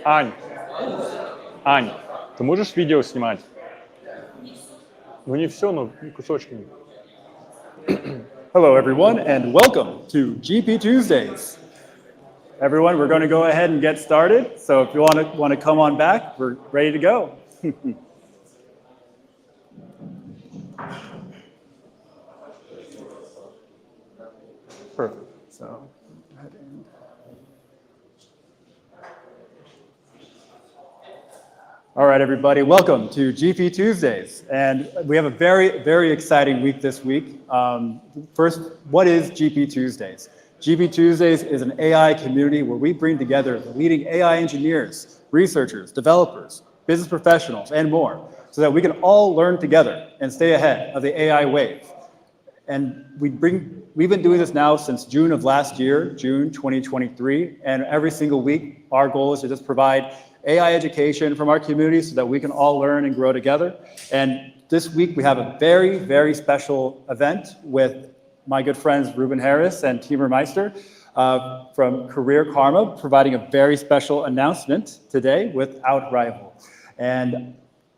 Ань, Ань, ты можешь видео снимать? Ну не все, но кусочки. Hello, everyone, and welcome to GPTuesdays. Everyone, we're going to go ahead and get started. So if you want to come on back, we're ready to go. Perfect. So, go ahead and... All right, everybody, welcome to GP Tuesdays. And we have a very, very exciting week this week. First, what is GP Tuesdays? GP Tuesdays is an AI community where we bring together the leading AI engineers, researchers, developers, business professionals, and more, so that we can all learn together and stay ahead of the AI wave. And we've been doing this now since June of last year, June 2023, and every single week, our goal is to just provide AI education from our community so that we can all learn and grow together. And this week, we have a very, very special event with my good friends, Ruben Harris and Timur Meyster from Career Karma, providing a very special announcement today with OutRival. And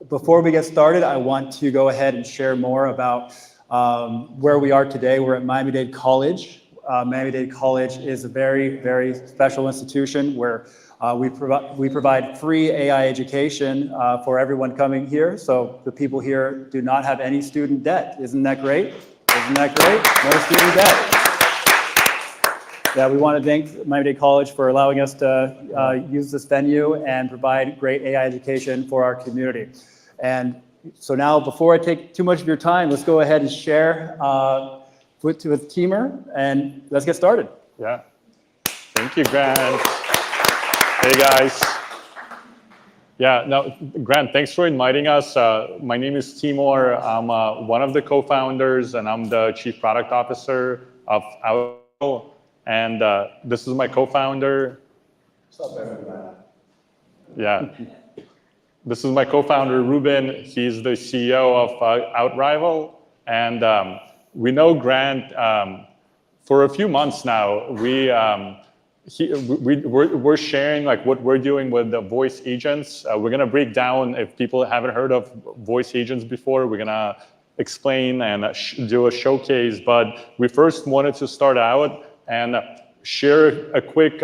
before we get started, I want to go ahead and share more about where we are today. We're at Miami-Dade College. Miami-Dade College is a very, very special institution where we provide free AI education for everyone coming here. So the people here do not have any student debt. Isn't that great? Isn't that great? No student debt. Yeah, we want to thank Miami-Dade College for allowing us to use this venue and provide great AI education for our community. And so now, before I take too much of your time, let's go ahead and share with Timur, and let's get started. Yeah. Thank you, Grant. Hey, guys. Yeah, now, Grant, thanks for inviting us. My name is Timur. I'm one of the co-founders, and I'm the Chief Product Officer of OutRival. And this is my co-founder. What's up, everybody? Yeah. This is my co-founder, Ruben. He's the CEO of OutRival. And we know Grant for a few months now. We're sharing like what we're doing with the voice agents. We're gonna break down, if people haven't heard of voice agents before, we're gonna explain and do a showcase. But we first wanted to start out and share a quick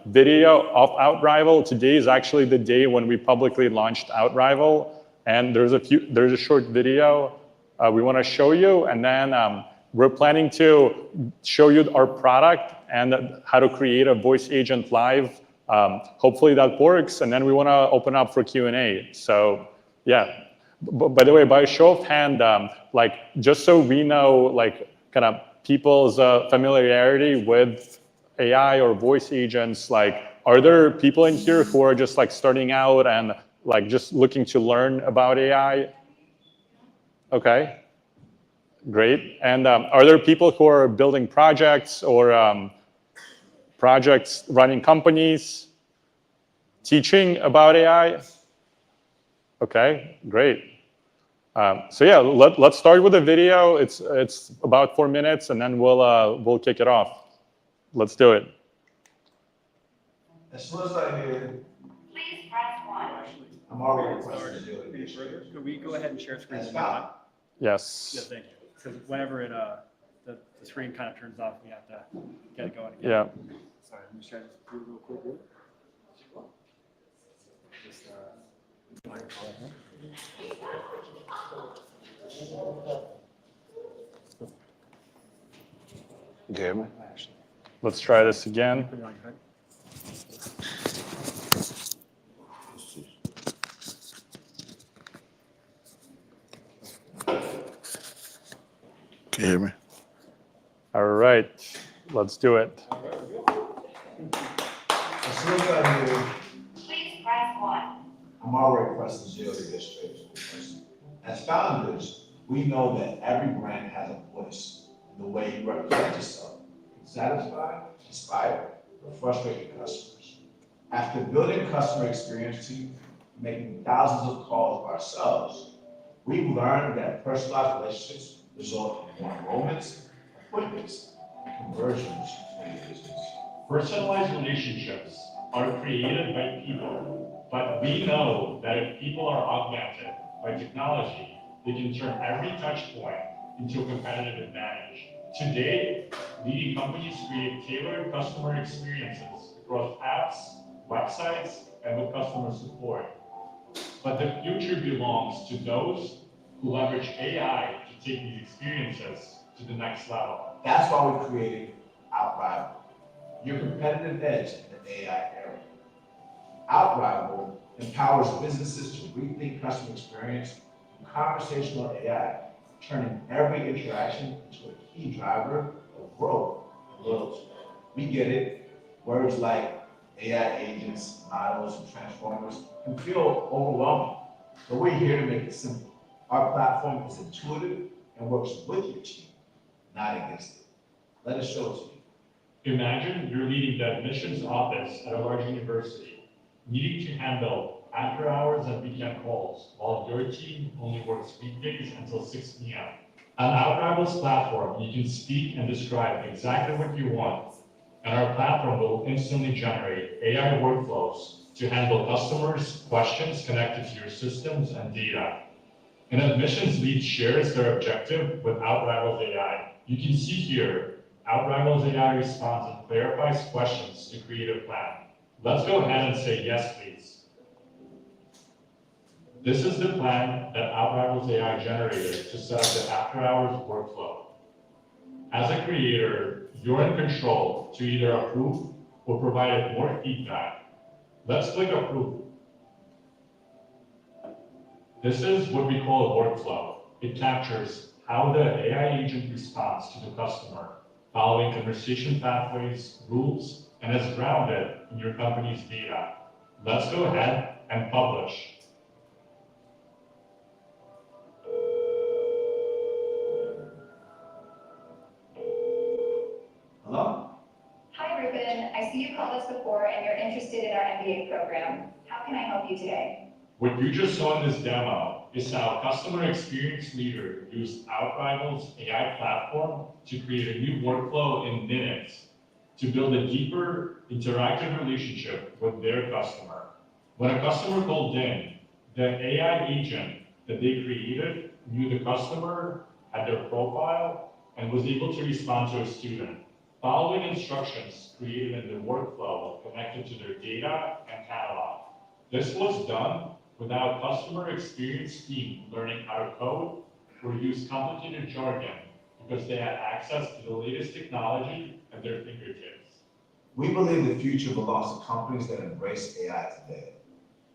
video of OutRival. Today is actually the day when we publicly launched OutRival, and there's a short video we want to show you, and then we're planning to show you our product and how to create a voice agent live. Hopefully that works, and then we want to open up for Q&A. So yeah. By the way, by a show of hand, like just so we know, like kind of people's familiarity with AI or voice agents, like are there people in here who are just like starting out and like just looking to learn about AI? Okay, great. And are there people who are building projects or projects running companies, teaching about AI? Okay, great. So yeah, let's start with a video. It's about 4 minutes, and then we'll kick it off. Let's do it. As soon as I hear, Please press 1. I'm already requesting to do it. Could we go ahead and share screen? That's fine. Yes, Yes. thank you. Because whenever the screen kind of turns off, we have to get it going again. Yeah. Sorry, let me share this real quick here. Just, Good. Let's try this again. Can you hear me? All right, let's do it. As soon as I hear, Please press 1. I'm already requesting zero to get straight to the person. As founders, we know that every brand has a voice in the way you represent yourself. Satisfy, inspire, or frustrate your customers. After building a customer experience team, making thousands of calls ourselves, we've learned that personalized relationships result in more enrollments, appointments, and conversions for your business. Personalized relationships are created by people, but we know that if people are augmented by technology, they can turn every touch point into a competitive advantage. Today, leading companies create tailored customer experiences across apps, websites, and with customer support. But the future belongs to those who leverage AI to take these experiences to the next level. That's why we created OutRival, your competitive edge in the AI era. OutRival empowers businesses to rethink customer experience through conversational AI, turning every interaction into a key driver of growth and loyalty. We get it. Words like AI agents, models, and transformers can feel overwhelming, but we're here to make it simple. Our platform is intuitive and works with your team, not against it. Let us show it to you. Imagine you're leading the admissions office at a large university, needing to handle after hours and weekend calls, while your team only works weekdays until 6 p.m. On OutRival's platform, you can speak and describe exactly what you want, and our platform will instantly generate AI workflows to handle customers' questions connected to your systems and data. An admissions lead shares their objective with OutRival's AI. You can see here, OutRival's AI responds and clarifies questions to create a plan. Let's go ahead and say yes, please. This is the plan that OutRival's AI generated to set up the after-hours workflow. As a creator, you're in control to either approve or provide more feedback. Let's click approve. This is what we call a workflow. It captures how the AI agent responds to the customer, following conversation pathways, rules, and is grounded in your company's data. Let's go ahead and publish. Hello? Hi, Ruben. I see you called us before and you're interested in our MBA program. How can I help you today? What you just saw in this demo is how a customer experience leader used OutRival's AI platform to create a new workflow in minutes to build a deeper, interactive relationship with their customer. When a customer called in, the AI agent that they created knew the customer, had their profile, and was able to respond to a student, following instructions created in the workflow connected to their data and catalog. This was done without customer experience team learning how to code or use complicated jargon because they had access to the latest technology at their fingertips. We believe the future belongs to companies that embrace AI today.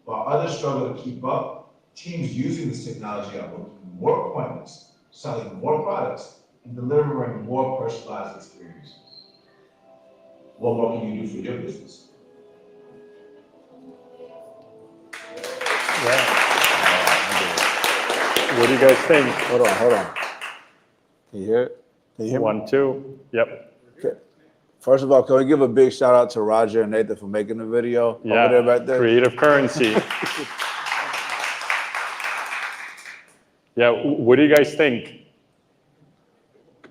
While others struggle to keep up, teams using this technology are booking more appointments, selling more products, and delivering more personalized experiences. What more can you do for your business? Yeah. What do you guys think? Hold on. Can you hear it? Can you hear me? 1, 2. Yep. Okay. First of all, can we give a big shout out to Roger and Nathan for making the video Yeah. over there right there? Creative currency. Yeah. What do you guys think?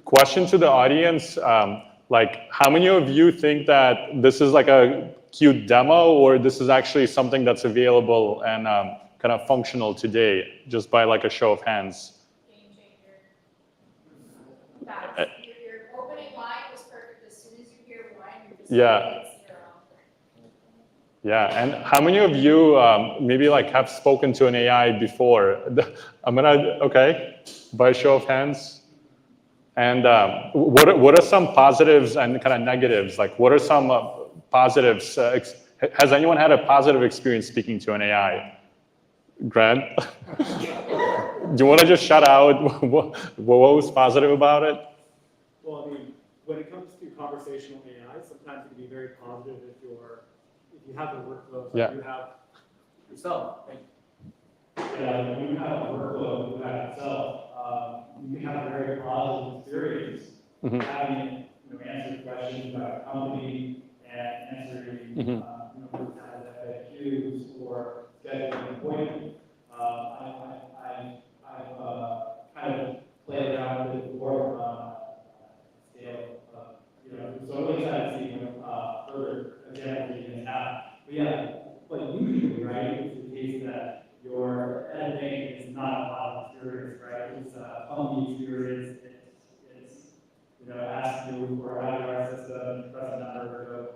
Question to the audience. Like, how many of you think that this is like a cute demo, or this is actually something that's available and kind of functional today, just by like a show of hands? Game changer. Fast. Your opening line was perfect. As soon as you hear one, you're just Yeah. it's zero. Yeah, and how many of you maybe like have spoken to an AI before? Okay, by a show of hands. And what are some positives and kind of negatives? Like, what are some positives? Has anyone had a positive experience speaking to an AI? Grant? Do you want to just shout out what was positive about it? Well, I mean, when it comes to conversational AI, sometimes it can be very positive if you have the workflow that you have yourself. Yeah, when you have a workflow you have yourself, you can have a very positive experience having answer questions about a company and answering FAQs or scheduling an appointment. I've kind of played around with it before scale. So I'm really excited to see further examples you can have. Yeah, but usually, right, it's the case that your editing is not a lot of experience, right? It's a funky experience. It's ask you for how you are system, press a number, go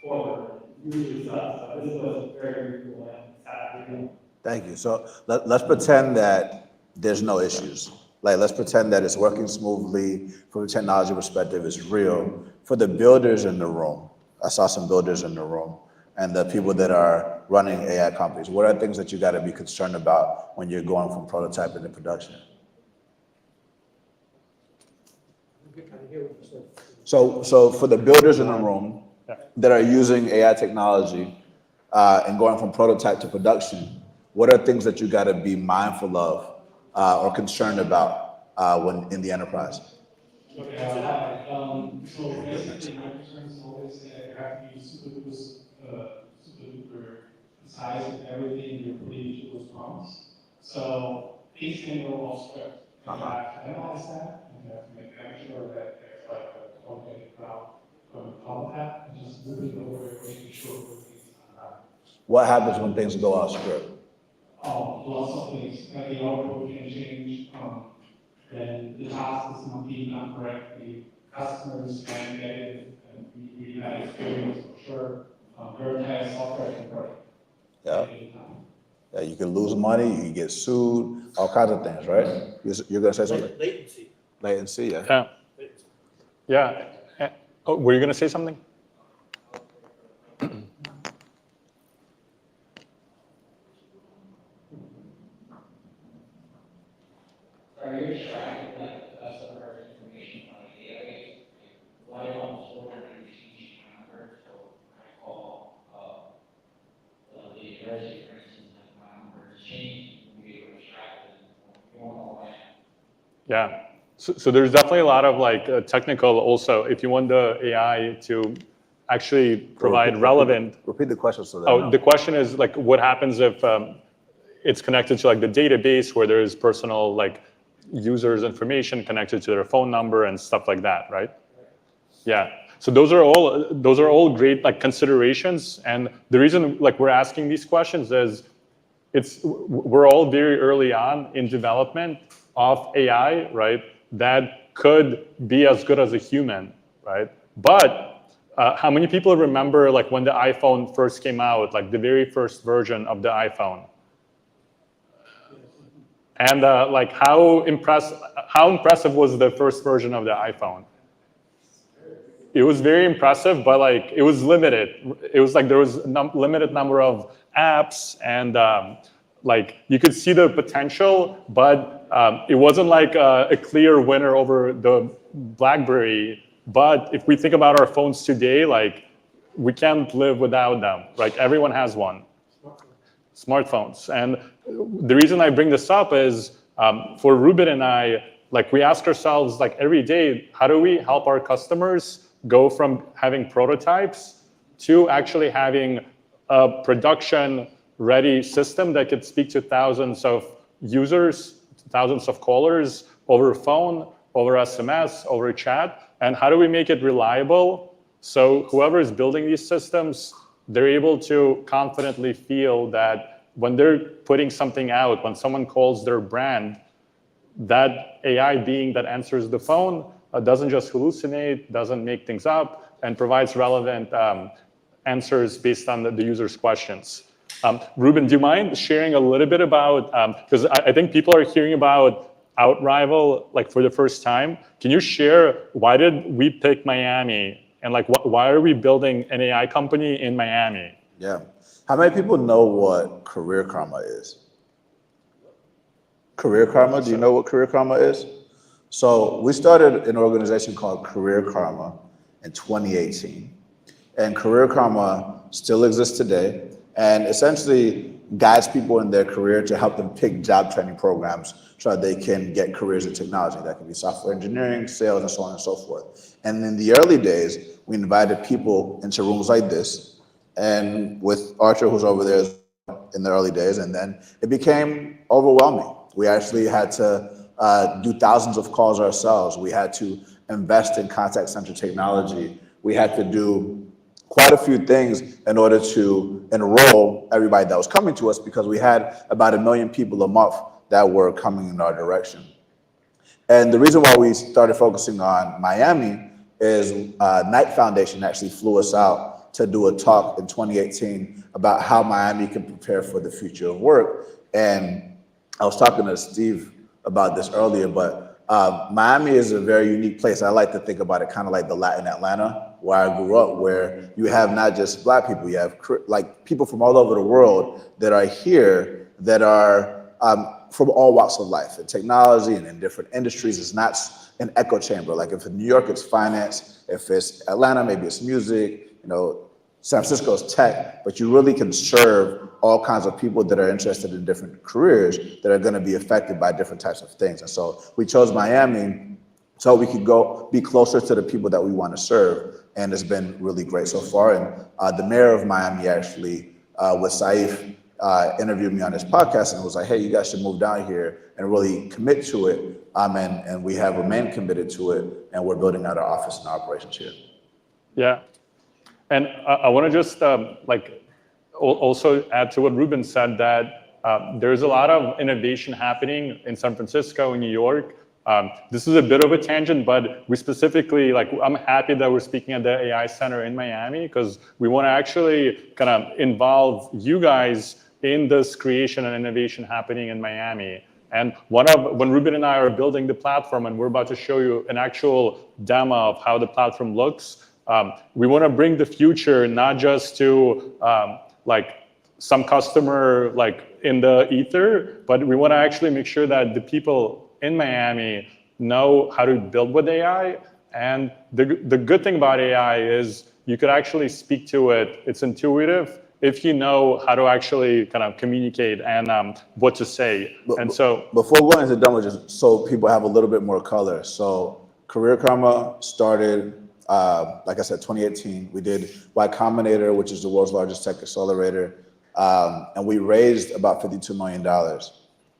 forward. Usually sucks, but this was very cool and sad. Thank you. So let's pretend that there's no issues. Like, let's pretend that it's working smoothly from a technology perspective, it's real. For the builders in the room, I saw some builders in the room, and the people that are running AI companies, what are things that you got to be concerned about when you're going from prototyping to production? So for the builders in the room that are using AI technology and going from prototype to production, what are things that you got to be mindful of or concerned about when in the enterprise? Okay, so basically my concern is always that you have to be super duper precise with everything you're putting into those prompts. So things can go off script. You have to analyze that, and you have to make sure that there's like a automated cloud from that, and just moving over, making sure things are right. What happens when things go off script? Oh, lots of things, like the output can change, then the task is not being done correctly, customers can get it, and we had experience for sure, very nice software can break. Yeah. Yeah, you can lose money, you can get sued, all kinds of things, right? You're gonna say something? Latency. Latency, yeah. Yeah. Yeah. Oh, were you going to say something? Are you extracting like the customer information from the database? Why almost order to receive number, so I call the address, for instance, like my number is changed, we be able to extract it. You don't know why. Yeah. So there's definitely a lot of like technical also, if you want the AI to actually provide relevant. Repeat the question so that. Oh, the question is like, what happens if it's connected to like the database where there's personal like users' information connected to their phone number and stuff like that, right? Yeah. So those are all great like considerations, and the reason like we're asking these questions is we're all very early on in development of AI, right? That could be as good as a human, right? But how many people remember like when the iPhone first came out, like the very first version of the iPhone? And like how impressive was the first version of the iPhone? It was very impressive, but like it was limited. It was like there was a limited number of apps, and like you could see the potential, but it wasn't like a clear winner over the BlackBerry. But if we think about our phones today, like we can't live without them. Like everyone has one. Smartphones. And the reason I bring this up is for Ruben and I, like we ask ourselves like every day, how do we help our customers go from having prototypes to actually having a production ready system that could speak to thousands of users, thousands of callers over phone, over SMS, over chat, and how do we make it reliable so whoever is building these systems, they're able to confidently feel that when they're putting something out, when someone calls their brand, that AI being that answers the phone doesn't just hallucinate, doesn't make things up, and provides relevant answers based on the user's questions. Ruben, do you mind sharing a little bit about, because I think people are hearing about OutRival like for the first time. Can you share why did we pick Miami, and like why are we building an AI company in Miami? Yeah. How many people know what Career Karma is? Career Karma, do you know what Career Karma is? So we started an organization called Career Karma in 2018. And Career Karma still exists today and essentially guides people in their career to help them pick job training programs so that they can get careers in technology. That can be software engineering, sales, and so on and so forth. And in the early days, we invited people into rooms like this, and with Archer, who's over there in the early days, and then it became overwhelming. We actually had to do thousands of calls ourselves. We had to invest in contact center technology. We had to do quite a few things in order to enroll everybody that was coming to us, because we had about 1 million people a month that were coming in our direction. And the reason why we started focusing on Miami is Knight Foundation actually flew us out to do a talk in 2018 about how Miami can prepare for the future of work. And I was talking to Steve about this earlier, but Miami is a very unique place. I like to think about it kind of like the Latin Atlanta, where I grew up, where you have not just Black people, you have like people from all over the world that are here that are from all walks of life, in technology and in different industries. It's not an echo chamber. Like if in New York, it's finance. If it's Atlanta, maybe it's music, San Francisco's tech, but you really can serve all kinds of people that are interested in different careers that are going to be affected by different types of things. And so we chose Miami so we could go be closer to the people that we want to serve. And it's been really great so far. And the mayor of Miami actually, with Saif, interviewed me on this podcast and was like, hey, you guys should move down here and really commit to it. And we have remained committed to it. And we're building out our office and our operations here. Yeah. And I want to just also add to what Ruben said, that there's a lot of innovation happening in San Francisco and New York. This is a bit of a tangent, but we specifically, I'm happy that we're speaking at the AI Center in Miami, because we want to actually kind of involve you guys in this creation and innovation happening in Miami. And when Ruben and I are building the platform, and we're about to show you an actual demo of how the platform looks, we want to bring the future not just to some customer in the ether, but we want to actually make sure that the people in Miami know how to build with AI. And the good thing about AI is you could actually speak to it. It's intuitive if you know how to actually kind of communicate and what to say. And so before we go into demo, just so people have a little bit more color. So Career Karma started, like I said, 2018. We did Y Combinator, which is the world's largest tech accelerator. And we raised about $52 million.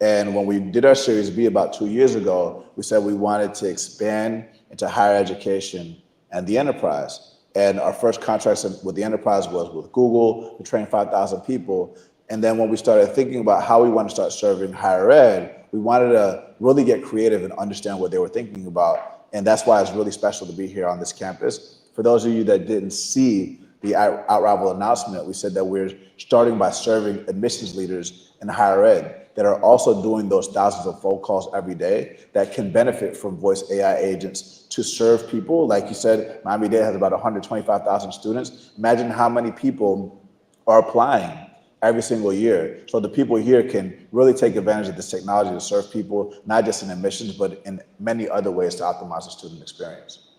And when we did our Series B about 2 years ago, we said we wanted to expand into higher education and the enterprise. And our first contracts with the enterprise was with Google to train 5,000 people. And then when we started thinking about how we want to start serving higher ed, we wanted to really get creative and understand what they were thinking about. And that's why it's really special to be here on this campus. For those of you that didn't see the OutRival announcement, we said that we're starting by serving admissions leaders in higher ed that are also doing those thousands of phone calls every day that can benefit from voice AI agents to serve people. Like you said, Miami-Dade has about 125,000 students. Imagine how many people are applying every single year. So the people here can really take advantage of this technology to serve people, not just in admissions, but in many other ways to optimize the student experience.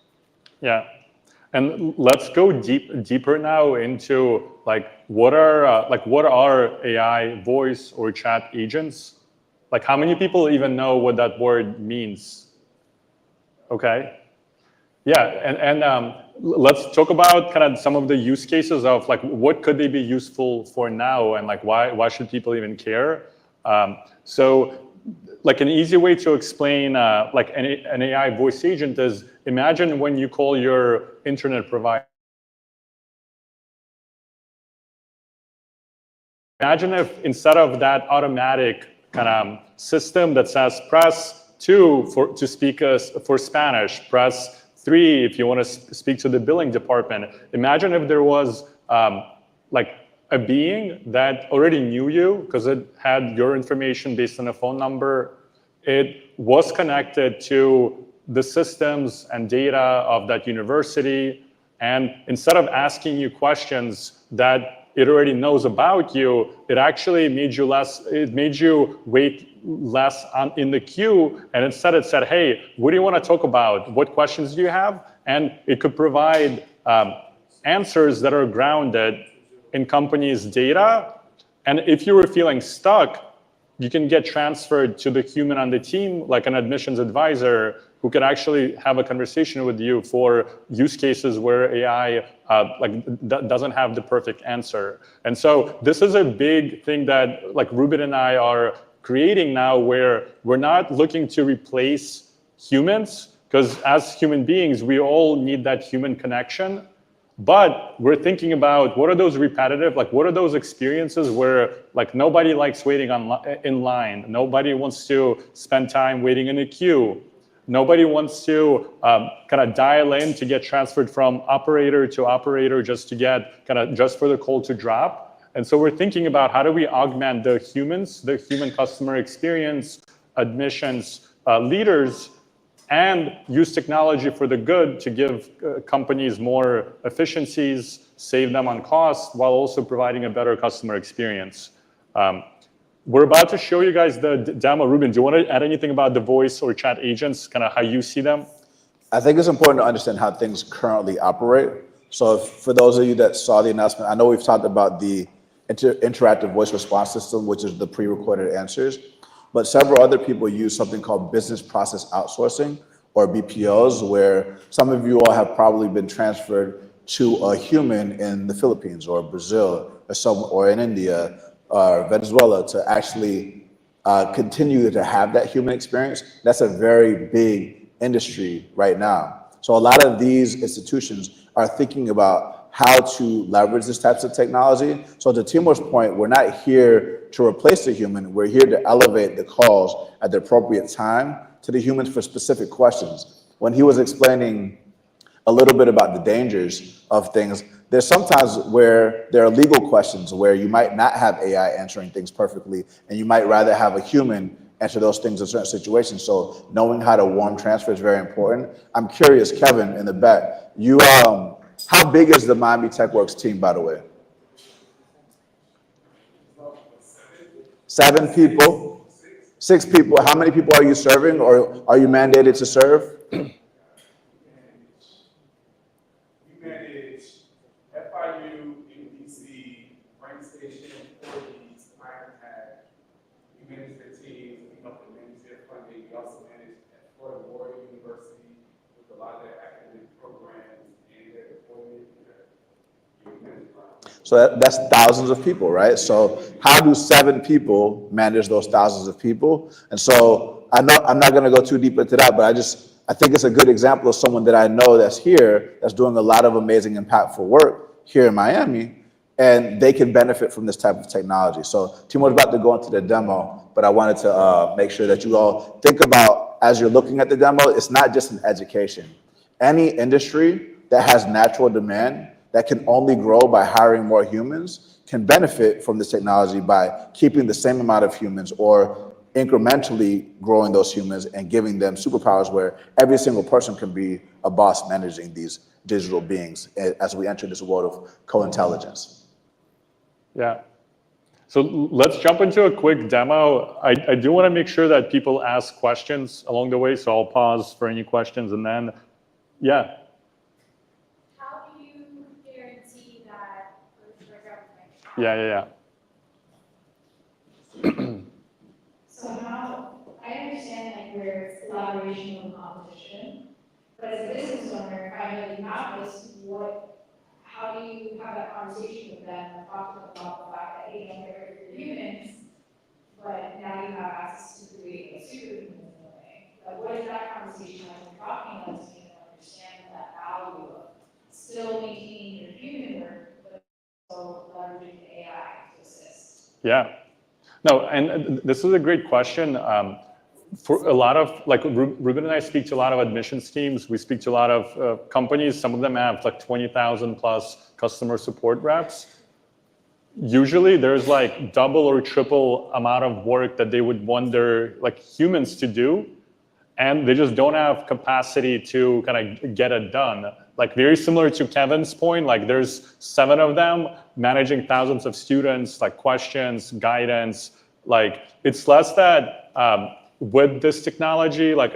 Yeah. And let's go deeper now into what are AI voice or chat agents? How many people even know what that word means? Okay. Yeah, and let's talk about kind of some of the use cases of what could they be useful for now, and why should people even care? So an easy way to explain an AI voice agent is, imagine when you call your internet provider. Imagine if instead of that automatic kind of system that says press 2 to speak for Spanish, press 3 if you want to speak to the billing department. Imagine if there was a being that already knew you because it had your information based on a phone number. It was connected to the systems and data of that university. And instead of asking you questions that it already knows about you, it actually made you wait less in the queue. And instead it said, hey, what do you want to talk about? What questions do you have? And it could provide answers that are grounded in companies' data. And if you were feeling stuck, you can get transferred to the human on the team, like an admissions advisor, who can actually have a conversation with you for use cases where AI doesn't have the perfect answer. And so this is a big thing that Ruben and I are creating now, where we're not looking to replace humans, because as human beings, we all need that human connection. But we're thinking about what are those repetitive, like what are those experiences where like nobody likes waiting in line, nobody wants to spend time waiting in a queue, nobody wants to kind of dial in to get transferred from operator to operator just to get just for the call to drop. And so we're thinking about how do we augment the humans, the human customer experience, admissions, leaders, and use technology for the good to give companies more efficiencies, save them on cost, while also providing a better customer experience. We're about to show you guys the demo. Ruben, do you want to add anything about the voice or chat agents, kind of how you see them? I think it's important to understand how things currently operate. So for those of you that saw the announcement, I know we've talked about the interactive voice response system, which is the pre-recorded answers. But several other people use something called business process outsourcing, or BPOs, where some of you all have probably been transferred to a human in the Philippines or Brazil or in India or Venezuela to actually continue to have that human experience. That's a very big industry right now. So a lot of these institutions are thinking about how to leverage these types of technology. So to Timur's point, we're not here to replace the human. We're here to elevate the calls at the appropriate time to the humans for specific questions. When he was explaining a little bit about the dangers of things, there's sometimes where there are legal questions where you might not have AI answering things perfectly, and you might rather have a human answer those things in certain situations. So knowing how to warm transfer is very important. I'm curious, Kevin, in the back, how big is the Miami TechWorks team, by the way? 7 people? 6 people. How many people are you serving, or are you mandated to serve? You manage FIU, UPC, Rank Station, Portage, Ironpack. You manage their teams, you help them manage their funding. You also manage at Florida Memorial University with a lot of their academic programs and their deployment. So that's thousands of people, right? So how do 7 people manage those thousands of people? And so I'm not going to go too deep into that, but I think it's a good example of someone that I know that's here, that's doing a lot of amazing, impactful work here in Miami, and they can benefit from this type of technology. So Timur's about to go into the demo, but I wanted to make sure that you all think about, as you're looking at the demo, it's not just an education. Any industry that has natural demand that can only grow by hiring more humans can benefit from this technology by keeping the same amount of humans or incrementally growing those humans and giving them superpowers where every single person can be a boss managing these digital beings as we enter this world of co-intelligence. Yeah. So let's jump into a quick demo. I do want to make sure that people ask questions along the way, so I'll pause for any questions and then, yeah. Yeah. So how, I understand like where collaboration and competition, but as a business owner, if I know you have this, how do you have that conversation with them and talk to them about the fact that, hey, don't get rid of your humans, but now you have access to create a superhuman in a way. Like what is that conversation like when talking about this, you can understand that value of still maintaining your human work, but also leveraging AI to assist? Yeah. No, and this is a great question. For a lot of, like Ruben and I speak to a lot of admissions teams. We speak to a lot of companies. Some of them have like 20,000 plus customer support reps. Usually there's like double or triple amount of work that they would want their like humans to do. And they just don't have capacity to kind of get it done. Like very similar to Kevin's point, like there's 7 of them managing thousands of students, like questions, guidance. Like it's less that with this technology, like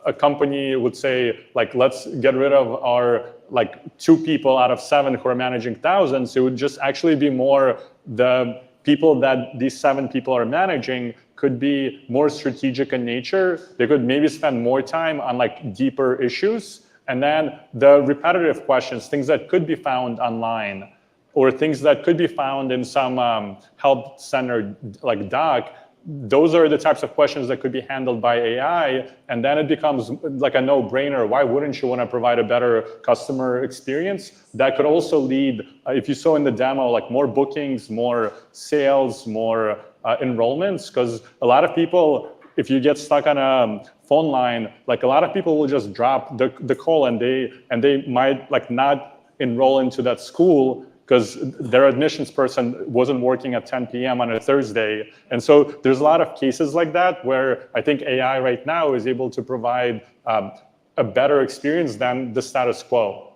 a company would say, like, let's get rid of our like 2 people out of 7 who are managing thousands. It would just actually be more the people that these 7 people are managing could be more strategic in nature. They could maybe spend more time on like deeper issues. And then the repetitive questions, things that could be found online or things that could be found in some help center like doc, those are the types of questions that could be handled by AI, and then it becomes like a no-brainer. Why wouldn't you want to provide a better customer experience? That could also lead, if you saw in the demo, like more bookings, more sales, more enrollments, because a lot of people, if you get stuck on a phone line, like a lot of people will just drop the call, and they might like not enroll into that school because their admissions person wasn't working at 10 p.m. on a Thursday. And so there's a lot of cases like that where I think AI right now is able to provide a better experience than the status quo.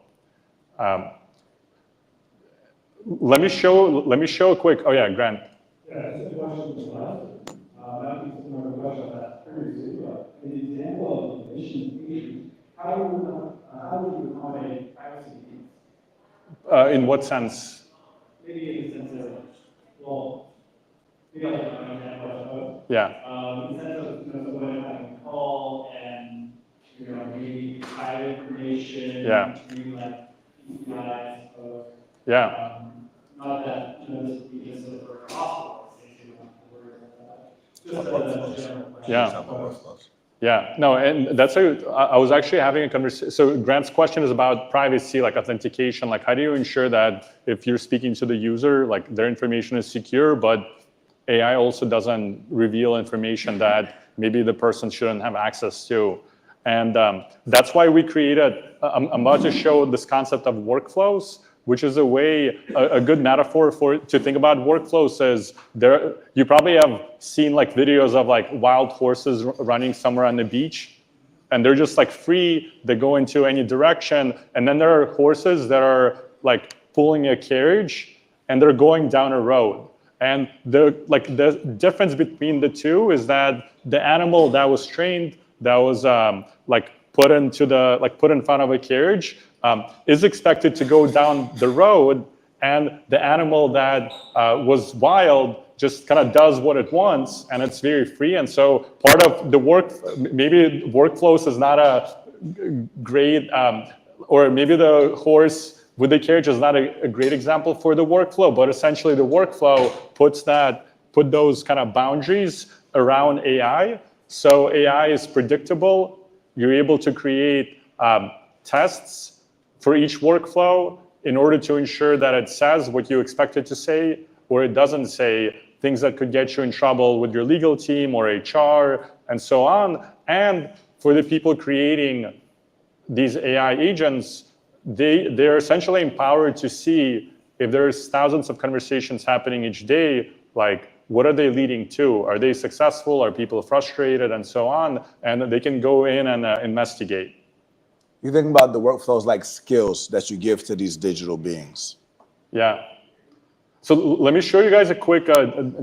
Let me show a quick, oh yeah, Grant. Yeah, just a question as well. Might be similar to the question I asked previously, but in the example of admission agent, how would you accommodate privacy needs? In what sense? Maybe in the sense of, well, maybe I'll give an example of Yeah. in the sense of, someone having a call and, maybe private information, Yeah. maybe like APIs of, Yeah. not that, this would be just for a hospital, just as a general question. Yeah. Yeah, no, and I was actually having a conversation. So Grant's question is about privacy, like authentication, like how do you ensure that if you're speaking to the user, like their information is secure, but AI also doesn't reveal information that maybe the person shouldn't have access to. And that's why we created, I'm about to show this concept of workflows, which is a way, a good metaphor to think about workflows is you probably have seen like videos of like wild horses running somewhere on the beach, and they're just like free, they go into any direction, and then there are horses that are like pulling a carriage, and they're going down a road. And the difference between the two is that the animal that was trained, that was put in front of a carriage, is expected to go down the road, and the animal that was wild just kind of does what it wants, and it's very free. And so part of the maybe workflows is not a great, or maybe the horse with the carriage is not a great example for the workflow, but essentially the workflow put those kind of boundaries around AI. So AI is predictable. You're able to create tests for each workflow in order to ensure that it says what you expect it to say, or it doesn't say things that could get you in trouble with your legal team or HR and so on. And for the people creating these AI agents, they're essentially empowered to see if there's thousands of conversations happening each day, like what are they leading to? Are they successful? Are people frustrated and so on? And they can go in and investigate. You think about the workflows like skills that you give to these digital beings. Yeah. So let me show you guys a quick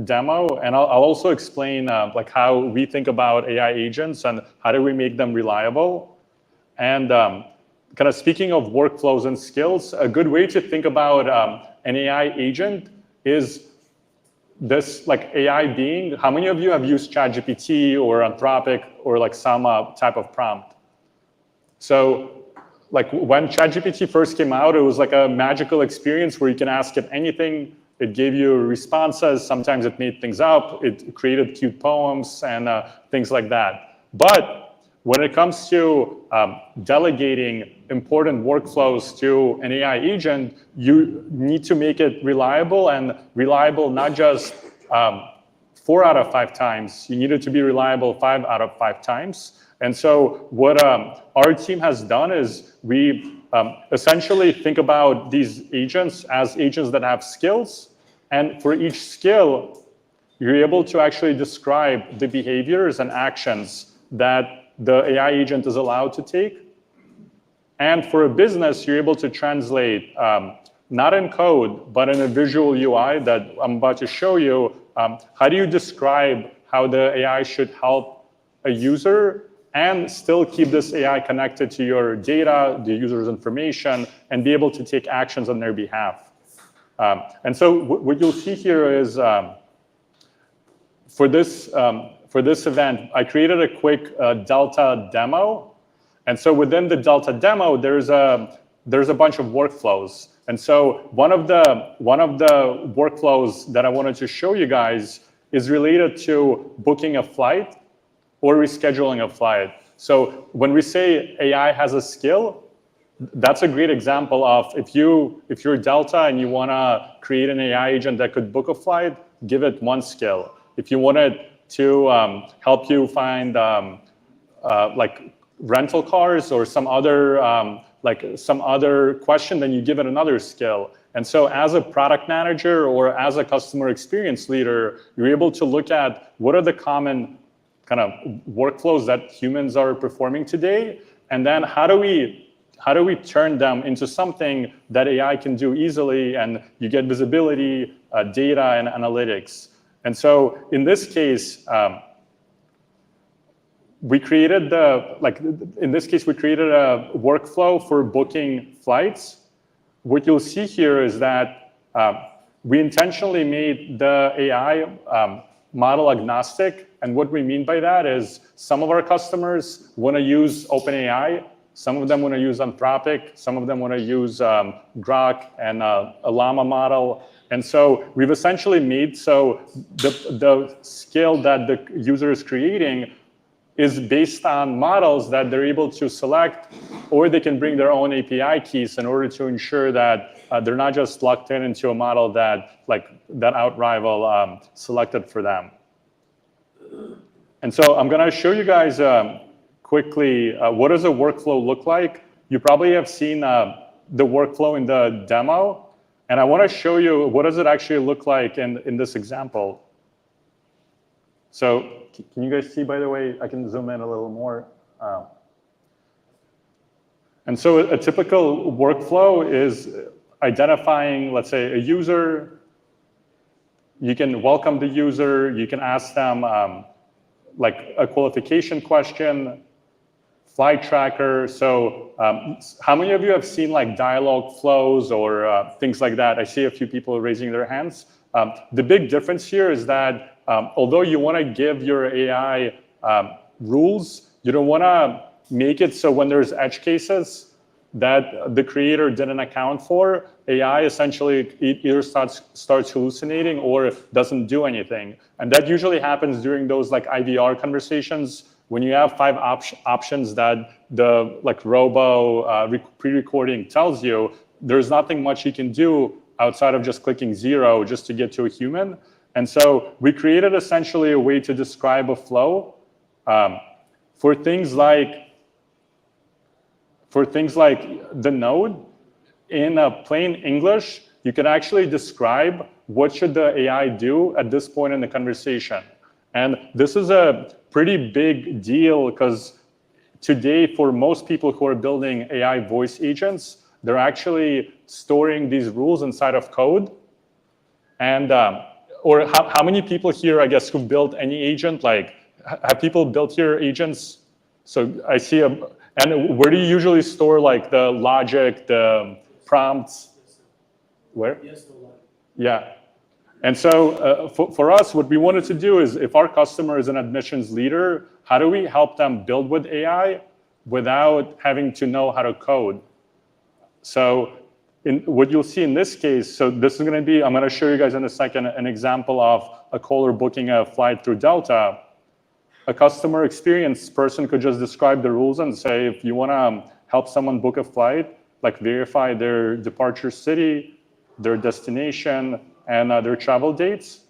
demo, and I'll also explain like how we think about AI agents and how do we make them reliable. And kind of speaking of workflows and skills, a good way to think about an AI agent is this like AI being. How many of you have used ChatGPT or Anthropic or like some type of prompt? So like when ChatGPT first came out, it was like a magical experience where you can ask it anything. It gave you responses. Sometimes it made things up. It created cute poems and things like that. But when it comes to delegating important workflows to an AI agent, you need to make it reliable, and reliable not just 4 out of 5 times. You need it to be reliable 5 out of 5 times. And so what our team has done is we essentially think about these agents as agents that have skills. And for each skill, you're able to actually describe the behaviors and actions that the AI agent is allowed to take. And for a business, you're able to translate, not in code, but in a visual UI that I'm about to show you. How do you describe how the AI should help a user and still keep this AI connected to your data, the user's information, and be able to take actions on their behalf? And so what you'll see here is for this event, I created a quick Delta demo. And so within the Delta demo, there's a bunch of workflows. And so one of the workflows that I wanted to show you guys is related to booking a flight or rescheduling a flight. So when we say AI has a skill, that's a great example of if you're Delta and you want to create an AI agent that could book a flight, give it one skill. If you want it to help you find like rental cars or some other question, then you give it another skill. And so as a product manager or as a customer experience leader, you're able to look at what are the common kind of workflows that humans are performing today, and then how do we turn them into something that AI can do easily, and you get visibility, data, and analytics. And so in this case, we created a workflow for booking flights. What you'll see here is that we intentionally made the AI model agnostic. And what we mean by that is some of our customers want to use OpenAI, some of them want to use Anthropic, some of them want to use Grok and a Llama model. And so we've essentially made so the skill that the user is creating is based on models that they're able to select, or they can bring their own API keys in order to ensure that they're not just locked into a model that OutRival selected for them. And so I'm going to show you guys quickly what does a workflow look like. You probably have seen the workflow in the demo, and I want to show you what does it actually look like in this example. So can you guys see, by the way? I can zoom in a little more. And so a typical workflow is identifying, let's say, a user. You can welcome the user. You can ask them like a qualification question, flight tracker. So how many of you have seen like dialogue flows or things like that? I see a few people raising their hands. The big difference here is that although you want to give your AI rules, you don't want to make it so when there's edge cases that the creator didn't account for, AI essentially either starts hallucinating or doesn't do anything. And that usually happens during those like IVR conversations when you have 5 options that the like robo pre-recording tells you. There's nothing much you can do outside of just clicking 0 just to get to a human. And so we created essentially a way to describe a flow for things like the node. In plain English, you can actually describe what should the AI do at this point in the conversation. And this is a pretty big deal because today, for most people who are building AI voice agents, they're actually storing these rules inside of code. And or how many people here, I guess, who've built any agent? Like, have people built here agents? So I see and where do you usually store like the logic, the prompts? Where? Yeah. And so for us, what we wanted to do is if our customer is an admissions leader, how do we help them build with AI without having to know how to code? So what you'll see in this case, so this is going to be, I'm going to show you guys in a second an example of a caller booking a flight through Delta. A customer experience person could just describe the rules and say, if you want to help someone book a flight, like verify their departure city, their destination, and their travel dates.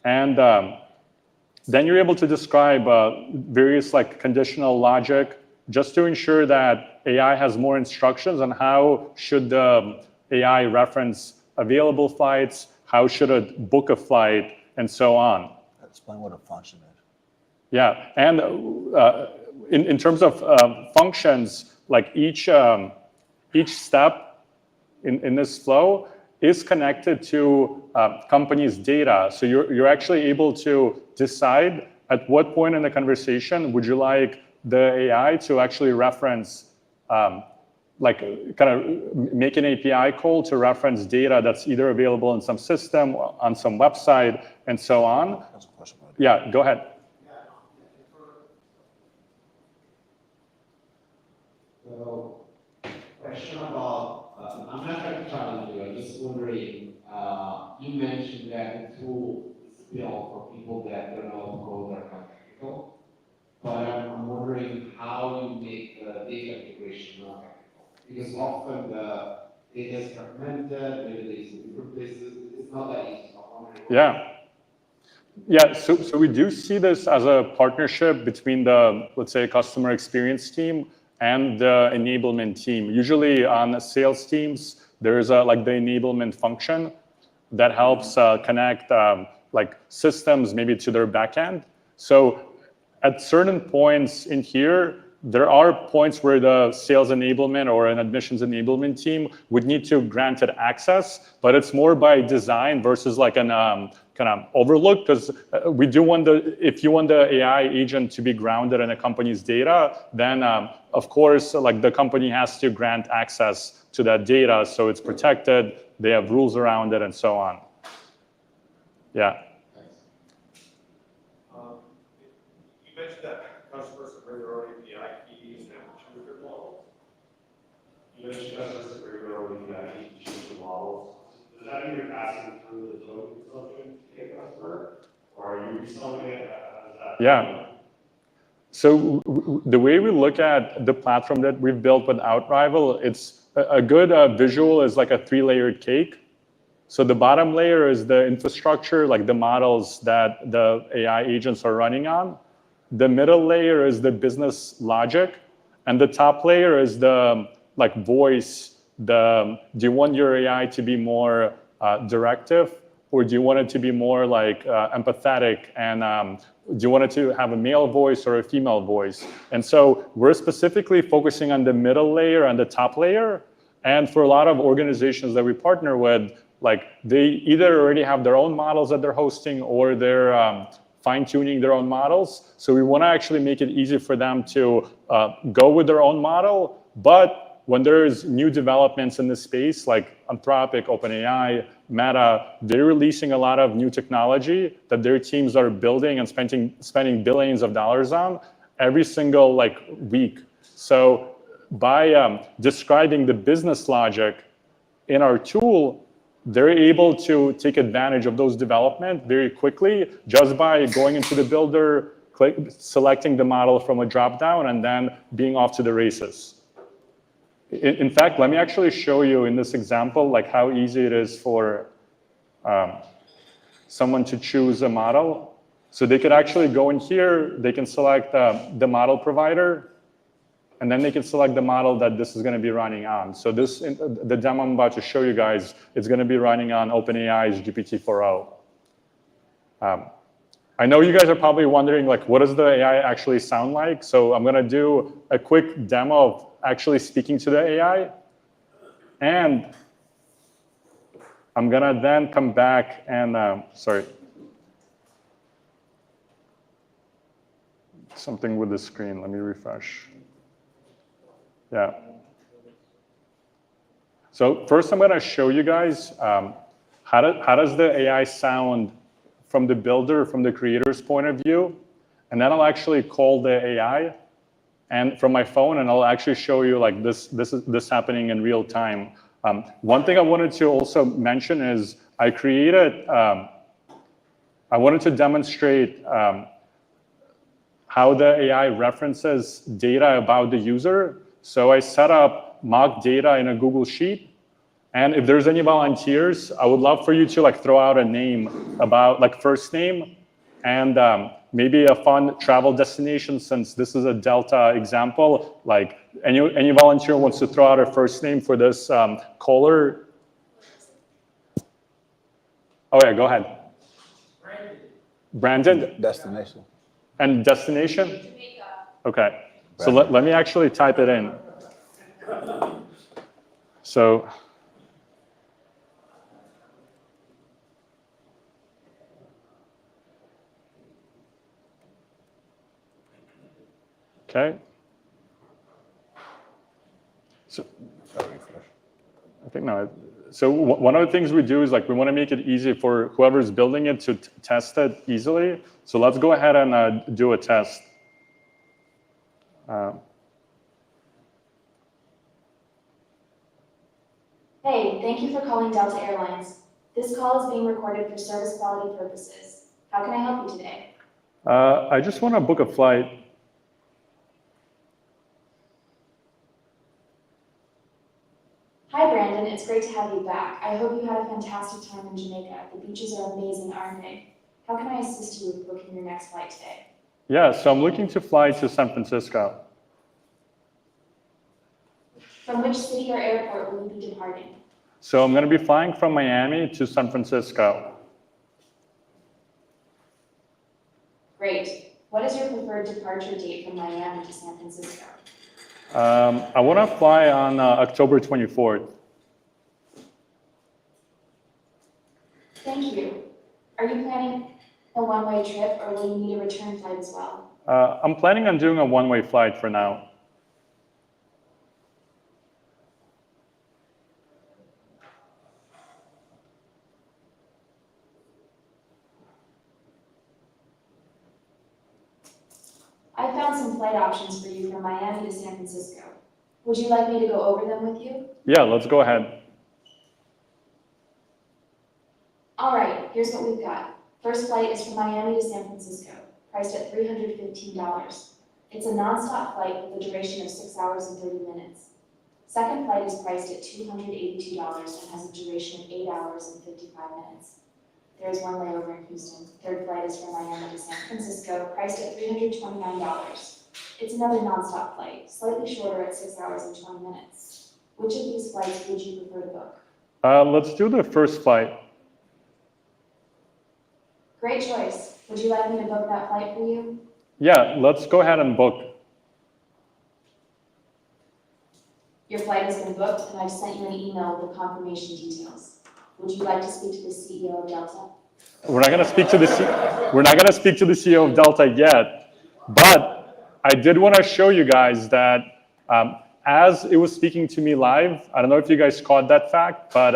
And then you're able to describe various like conditional logic just to ensure that AI has more instructions on how should the AI reference available flights, how should it book a flight, and so on. Explain what a function is. Yeah, and in terms of functions, like each step in this flow is connected to company's data. So you're actually able to decide at what point in the conversation would you like the AI to actually reference, like kind of make an API call to reference data that's either available in some system, on some website, and so on. That's a question. Yeah, go ahead. So, question about, I'm not trying to challenge you, I'm just wondering, you mentioned that the tool is built for people that don't know how to code or not technical. But I'm wondering how you make the data integration not technical. Because often the data is fragmented, maybe there's different places. It's not that easy. So I'm wondering. Yeah. Yeah, so we do see this as a partnership between the, let's say, customer experience team and the enablement team. Usually on sales teams, there's like the enablement function that helps connect like systems maybe to their backend. So at certain points in here, there are points where the sales enablement or an admissions enablement team would need to grant it access, but it's more by design versus like an kind of overlook, because we do want if you want the AI agent to be grounded in a company's data, then of course, like the company has to grant access to that data so it's protected, they have rules around it and so on. Yeah. You mentioned that customers can bring their own API keys and choose their models. You mentioned customers can bring their own API keys to choose the models. Does that mean you're passing through the token consumption to a customer, or are you reselling it? Yeah. So the way we look at the platform that we've built with OutRival, it's a good visual is like a 3-layered cake. So the bottom layer is the infrastructure, like the models that the AI agents are running on. The middle layer is the business logic, and the top layer is the like voice. Do you want your AI to be more directive, or do you want it to be more like empathetic, and do you want it to have a male voice or a female voice? And so we're specifically focusing on the middle layer and the top layer. And for a lot of organizations that we partner with, like they either already have their own models that they're hosting, or they're fine-tuning their own models. So we want to actually make it easy for them to go with their own model. But when there's new developments in this space, like Anthropic, OpenAI, Meta, they're releasing a lot of new technology that their teams are building and spending billions of dollars on every single like week. So by describing the business logic in our tool, they're able to take advantage of those development very quickly just by going into the builder, selecting the model from a drop-down, and then being off to the races. In fact, let me actually show you in this example like how easy it is for someone to choose a model. So they could actually go in here, they can select the model provider, and then they can select the model that this is going to be running on. So the demo I'm about to show you guys, it's going to be running on OpenAI's GPT-4o. I know you guys are probably wondering, like, what does the AI actually sound like? So I'm going to do a quick demo of actually speaking to the AI. And I'm going to then come back and, sorry. Something with the screen. Let me refresh. Yeah. So first I'm going to show you guys how does the AI sound from the builder, from the creator's point of view. And then I'll actually call the AI and from my phone, and I'll actually show you like this happening in real time. One thing I wanted to also mention is I wanted to demonstrate how the AI references data about the user. So I set up mock data in a Google Sheet. And if there's any volunteers, I would love for you to like throw out a name about like first name and maybe a fun travel destination, since this is a Delta example. Like any volunteer wants to throw out a first name for this caller. Oh yeah, go ahead. Brandon. Destination. And destination? Jamaica. Okay. So let me actually type it in. So, okay. So, I think no. So one of the things we do is like we want to make it easy for whoever's building it to test it easily. So let's go ahead and do a test. Hey, thank you for calling Delta Airlines. This call is being recorded for service quality purposes. How can I help you today? I just want to book a flight. Hi, Brandon. It's great to have you back. I hope you had a fantastic time in Jamaica. The beaches are amazing, aren't they? How can I assist you with booking your next flight today? Yeah, so I'm looking to fly to San Francisco. From which city or airport will you be departing? So I'm going to be flying from Miami to San Francisco. Great. What is your preferred departure date from Miami to San Francisco? I want to fly on October 24th. Thank you. Are you planning a one-way trip or will you need a return flight as well? I'm planning on doing a one-way flight for now. I found some flight options for you from Miami to San Francisco. Would you like me to go over them with you? Yeah, let's go ahead. All right, here's what we've got. First flight is from Miami to San Francisco, priced at $315. It's a nonstop flight with a duration of 6 hours and 30 minutes. Second flight is priced at $282 and has a duration of 8 hours and 55 minutes. There is one layover in Houston. Third flight is from Miami to San Francisco, priced at $329. It's another nonstop flight, slightly shorter at 6 hours and 20 minutes. Which of these flights would you prefer to book? Let's do the first flight. Great choice. Would you like me to book that flight for you? Yeah, let's go ahead and book. Your flight has been booked, and I've sent you an email with confirmation details. Would you like to speak to the CEO of Delta? We're not going to speak to the CEO of Delta yet, but I did want to show you guys that as it was speaking to me live, I don't know if you guys caught that fact, but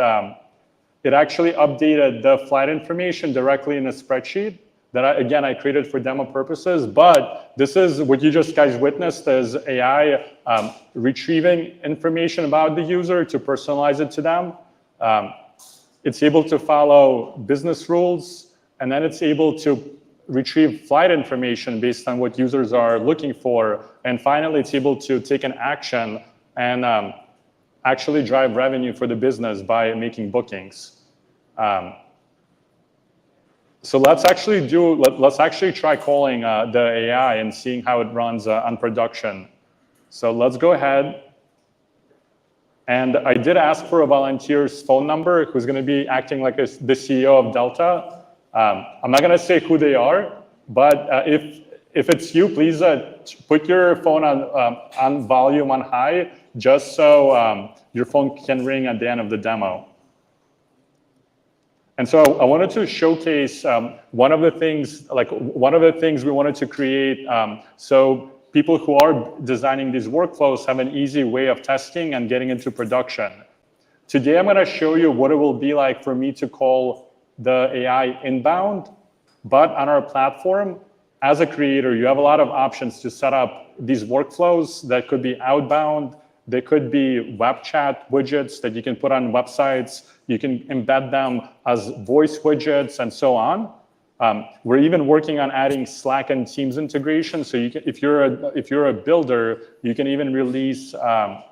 it actually updated the flight information directly in a spreadsheet that I created for demo purposes. But this is what you just guys witnessed is AI retrieving information about the user to personalize it to them. It's able to follow business rules, and then it's able to retrieve flight information based on what users are looking for. And finally, it's able to take an action and actually drive revenue for the business by making bookings. So let's actually try calling the AI and seeing how it runs on production. So let's go ahead. And I did ask for a volunteer's phone number who's going to be acting like the CEO of Delta. I'm not going to say who they are, but if it's you, please put your phone on volume on high, just so your phone can ring at the end of the demo. And so I wanted to showcase one of the things we wanted to create, so people who are designing these workflows have an easy way of testing and getting into production. Today, I'm going to show you what it will be like for me to call the AI inbound, but on our platform, as a creator, you have a lot of options to set up these workflows that could be outbound. They could be web chat widgets that you can put on websites. You can embed them as voice widgets and so on. We're even working on adding Slack and Teams integration. So you can, if you're a builder, you can even release an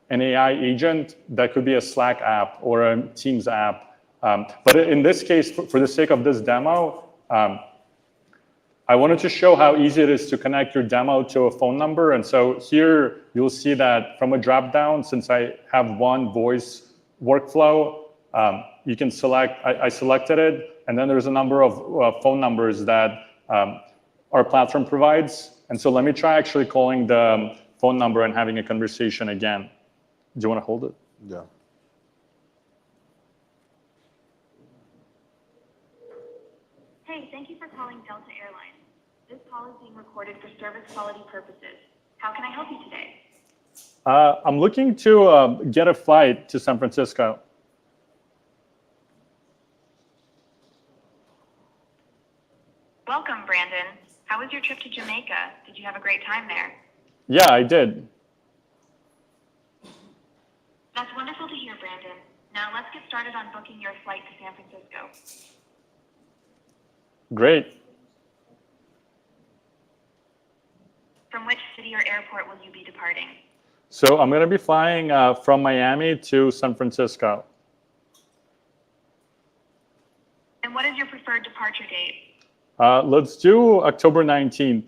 AI agent that could be a Slack app or a Teams app. But in this case, for the sake of this demo, I wanted to show how easy it is to connect your demo to a phone number. And so here you'll see that from a dropdown, since I have one voice workflow, you can select, I selected it, and then there's a number of phone numbers that our platform provides. And so let me try actually calling the phone number and having a conversation again. Do you want to hold it? Yeah. Hey, thank you for calling Delta Airlines. This call is being recorded for service quality purposes. How can I help you today? I'm looking to get a flight to San Francisco. Welcome, Brandon. How was your trip to Jamaica? Did you have a great time there? Yeah, I did. That's wonderful to hear, Brandon. Now let's get started on booking your flight to San Francisco. Great. From which city or airport will you be departing? So I'm going to be flying from Miami to San Francisco. And what is your preferred departure date? Let's do October 19th.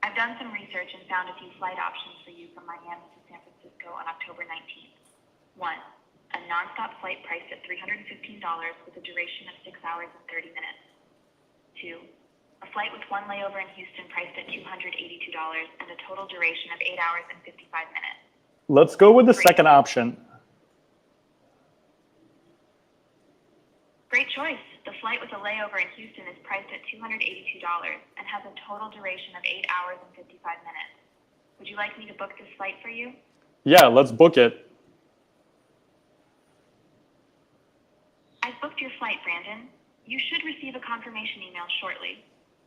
I've done some research and found a few flight options for you from Miami to San Francisco on October 19th. 1. A nonstop flight priced at $315 with a duration of 6 hours and 30 minutes. 2. A flight with one layover in Houston priced at $282 and a total duration of 8 hours and 55 minutes. Let's go with the second option. Great choice. The flight with a layover in Houston is priced at $282 and has a total duration of 8 hours and 55 minutes. Would you like me to book this flight for you? Yeah, let's book it. I've booked your flight, Brandon. You should receive a confirmation email shortly.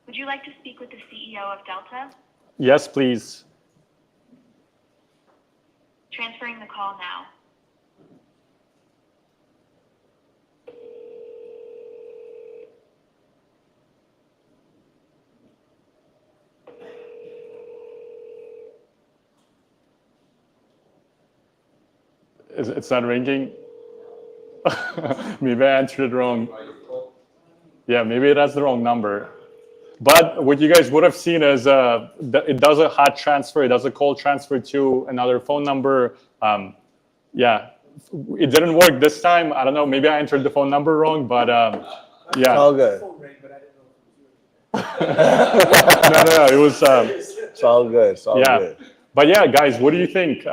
Would you like to speak with the CEO of Delta? Yes, please. Transferring the call now. It's not ringing. Maybe I answered it wrong. Yeah, maybe it has the wrong number. But what you guys would have seen is it does a hot transfer. It does a cold transfer to another phone number. Yeah, it didn't work this time. I don't know. Maybe I entered the phone number wrong, but yeah. It's all good. No, it was. It's all good. It's all Yeah. good. But yeah, guys, what do you think?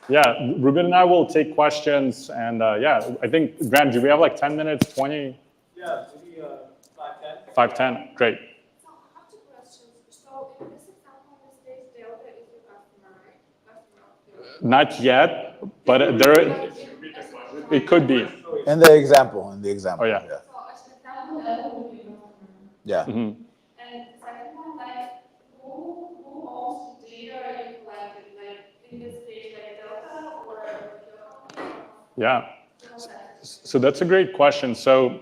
Yeah, Ruben and I will take questions, and yeah, I think, Grant, do we have like 10 minutes, 20? Yeah, maybe 5, 10. 5, 10, great. So I have two questions. So in this example, in this case, Delta is your customer, right? Not yet, but it could be. In the example. Oh, yeah. So as an example, Delta would be your customer. Yeah. Mhm. And the second one, like, who owns the data you collected? Like, in this case, like Delta or your company? Yeah. So that's a great question. So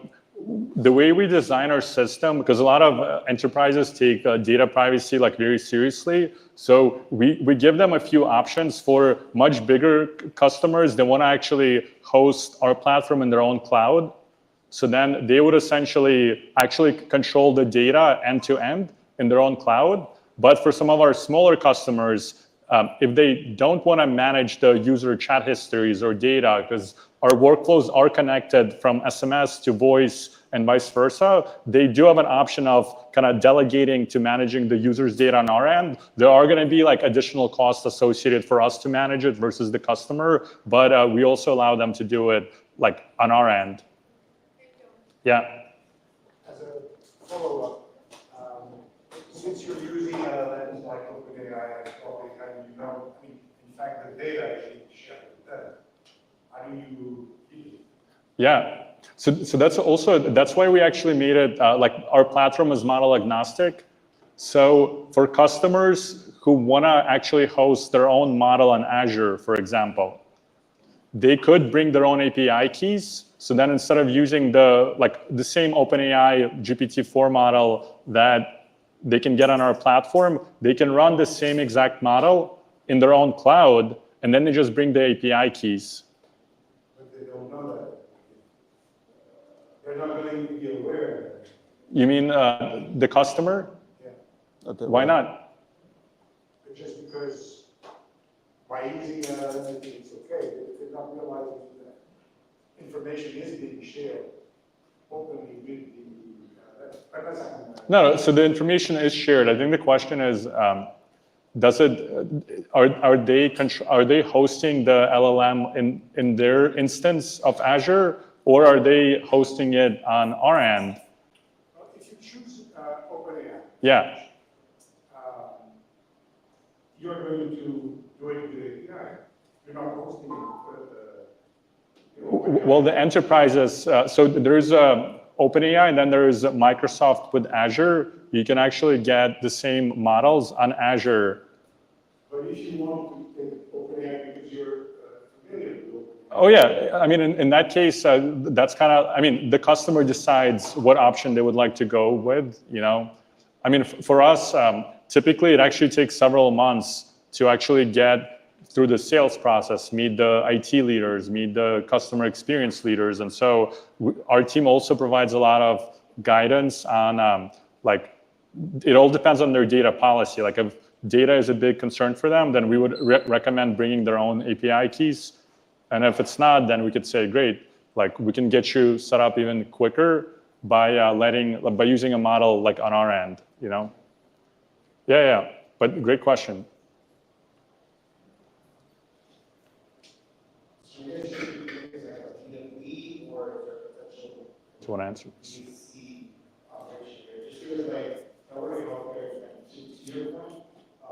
the way we design our system, because a lot of enterprises take data privacy like very seriously. So we give them a few options for much bigger customers that want to actually host our platform in their own cloud. So then they would essentially actually control the data end to end in their own cloud. But for some of our smaller customers, if they don't want to manage the user chat histories or data, because our workflows are connected from SMS to voice and vice versa, they do have an option of kind of delegating to managing the user's data on our end. There are going to be like additional costs associated for us to manage it versus the customer, but we also allow them to do it like on our end. Yeah. As a follow-up, since you're using LLMs like OpenAI and Claude, and you know, I mean, in fact, the data is being shared with them, how do you keep it? Yeah. So that's why we actually made it like our platform is model agnostic. So for customers who want to actually host their own model on Azure, for example, they could bring their own API keys. So then instead of using the same OpenAI GPT-4 model that they can get on our platform, they can run the same exact model in their own cloud, and then they just bring the API keys. But they don't know that. They're not going to be aware of that. You mean the customer? Yeah. Why not? But just because by using LLM, it's okay, but they're not realizing that information is being shared openly with the No, so the information is shared. I think the question is, are they hosting the LLM in their instance of Azure, or are they hosting it on our end? If you choose OpenAI, Yeah. You're going to do it with API. You're not hosting it. Well, the enterprises, so there's OpenAI, and then there's Microsoft with Azure. You can actually get the same models on Azure. But if you want to take OpenAI because you're familiar with OpenAI. Oh yeah, I mean, in that case, that's kind of, I mean, the customer decides what option they would like to go with, you know. I mean, for us, typically it actually takes several months to actually get through the sales process, meet the IT leaders, meet the customer experience leaders. And so our team also provides a lot of guidance on like, it all depends on their data policy. Like if data is a big concern for them, then we would recommend bringing their own API keys. And if it's not, then we could say, great, like we can get you set up even quicker by by using a model like on our end, you know? Yeah, but great question. So you guys should be doing like a lead or potential Do you want to answer this? DC operation here? Just because like, I worry about there, to your point, I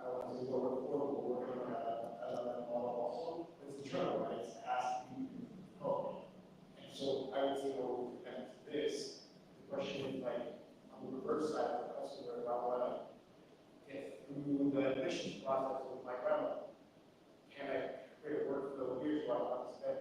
want to go with working on a model also. It's internal, right? It's asking you to help. And so I would say, well, and this, the question is like, on the reverse side of the customer, if I want to get through the admissions process with my grandma, can I create a workflow here so I don't have to spend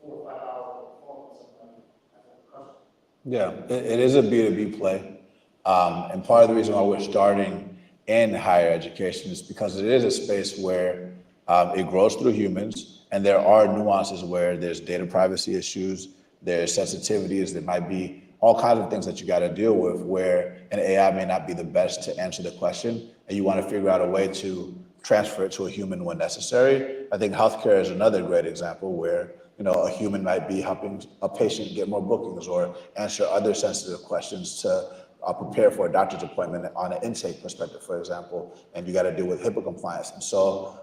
4 or 5 hours on the phone with somebody as a customer? Yeah, it is a B2B play. And part of the reason why we're starting in higher education is because it is a space where it grows through humans, and there are nuances where there's data privacy issues, there's sensitivities, there might be all kinds of things that you got to deal with where an AI may not be the best to answer the question, and you want to figure out a way to transfer it to a human when necessary. I think healthcare is another great example where, you know, a human might be helping a patient get more bookings or answer other sensitive questions to prepare for a doctor's appointment on an intake perspective, for example, and you got to deal with HIPAA compliance. And so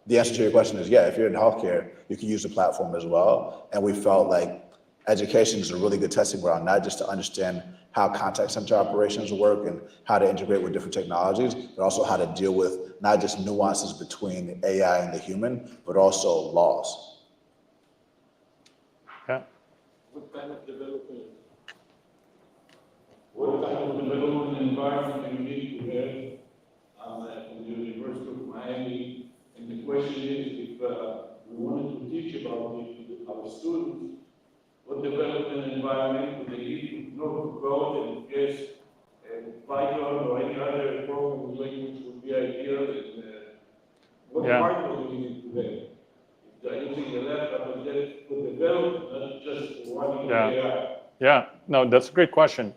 the answer to your question is, yeah, if you're in healthcare, you can use the platform as well. And we felt like education is a really good testing ground, not just to understand how contact center operations work and how to integrate with different technologies, but also how to deal with not just nuances between the AI and the human, but also laws. Yeah. What kind of development environment do you need to have in the University of Miami? And the question is, if we wanted to teach about it to our students, what development environment would they need to know to code and guess and Python or any other programming language would be ideal? And what hardware do we need to have? If they're using the laptop and just for development, not just for running AI. Yeah, no, that's a great question.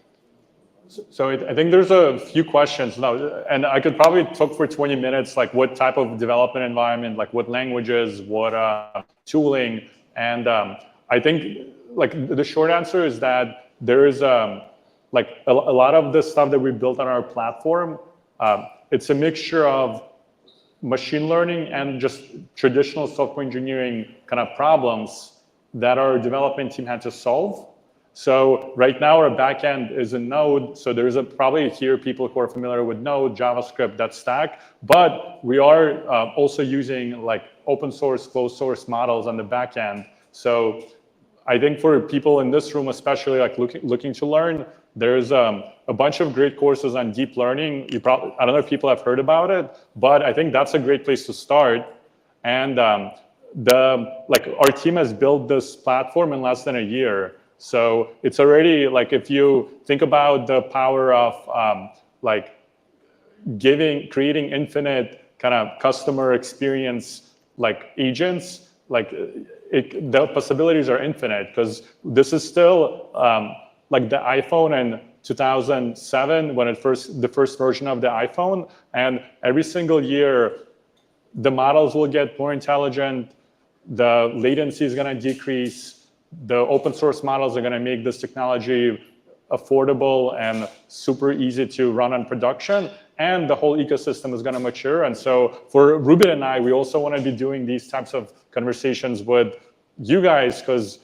So I think there's a few questions now, and I could probably talk for 20 minutes, like what type of development environment, like what languages, what tooling, and I think like the short answer is that there is like a lot of the stuff that we built on our platform. It's a mixture of machine learning and just traditional software engineering kind of problems that our development team had to solve. So right now our backend is in Node. So there's probably here people who are familiar with Node, JavaScript, that stack. But we are also using like open source, closed source models on the backend. So I think for people in this room, especially like looking to learn, there's a bunch of great courses on deep learning. I don't know if people have heard about it, but I think that's a great place to start. And our team has built this platform in less than a year. So it's already like, if you think about the power of creating infinite kind of customer experience like agents, like the possibilities are infinite, because this is still like the iPhone in 2007 when the first version of the iPhone, and every single year the models will get more intelligent, the latency is going to decrease. The open source models are going to make this technology affordable and super easy to run on production, and the whole ecosystem is going to mature. And so for Ruben and I, we also want to be doing these types of conversations with you guys, because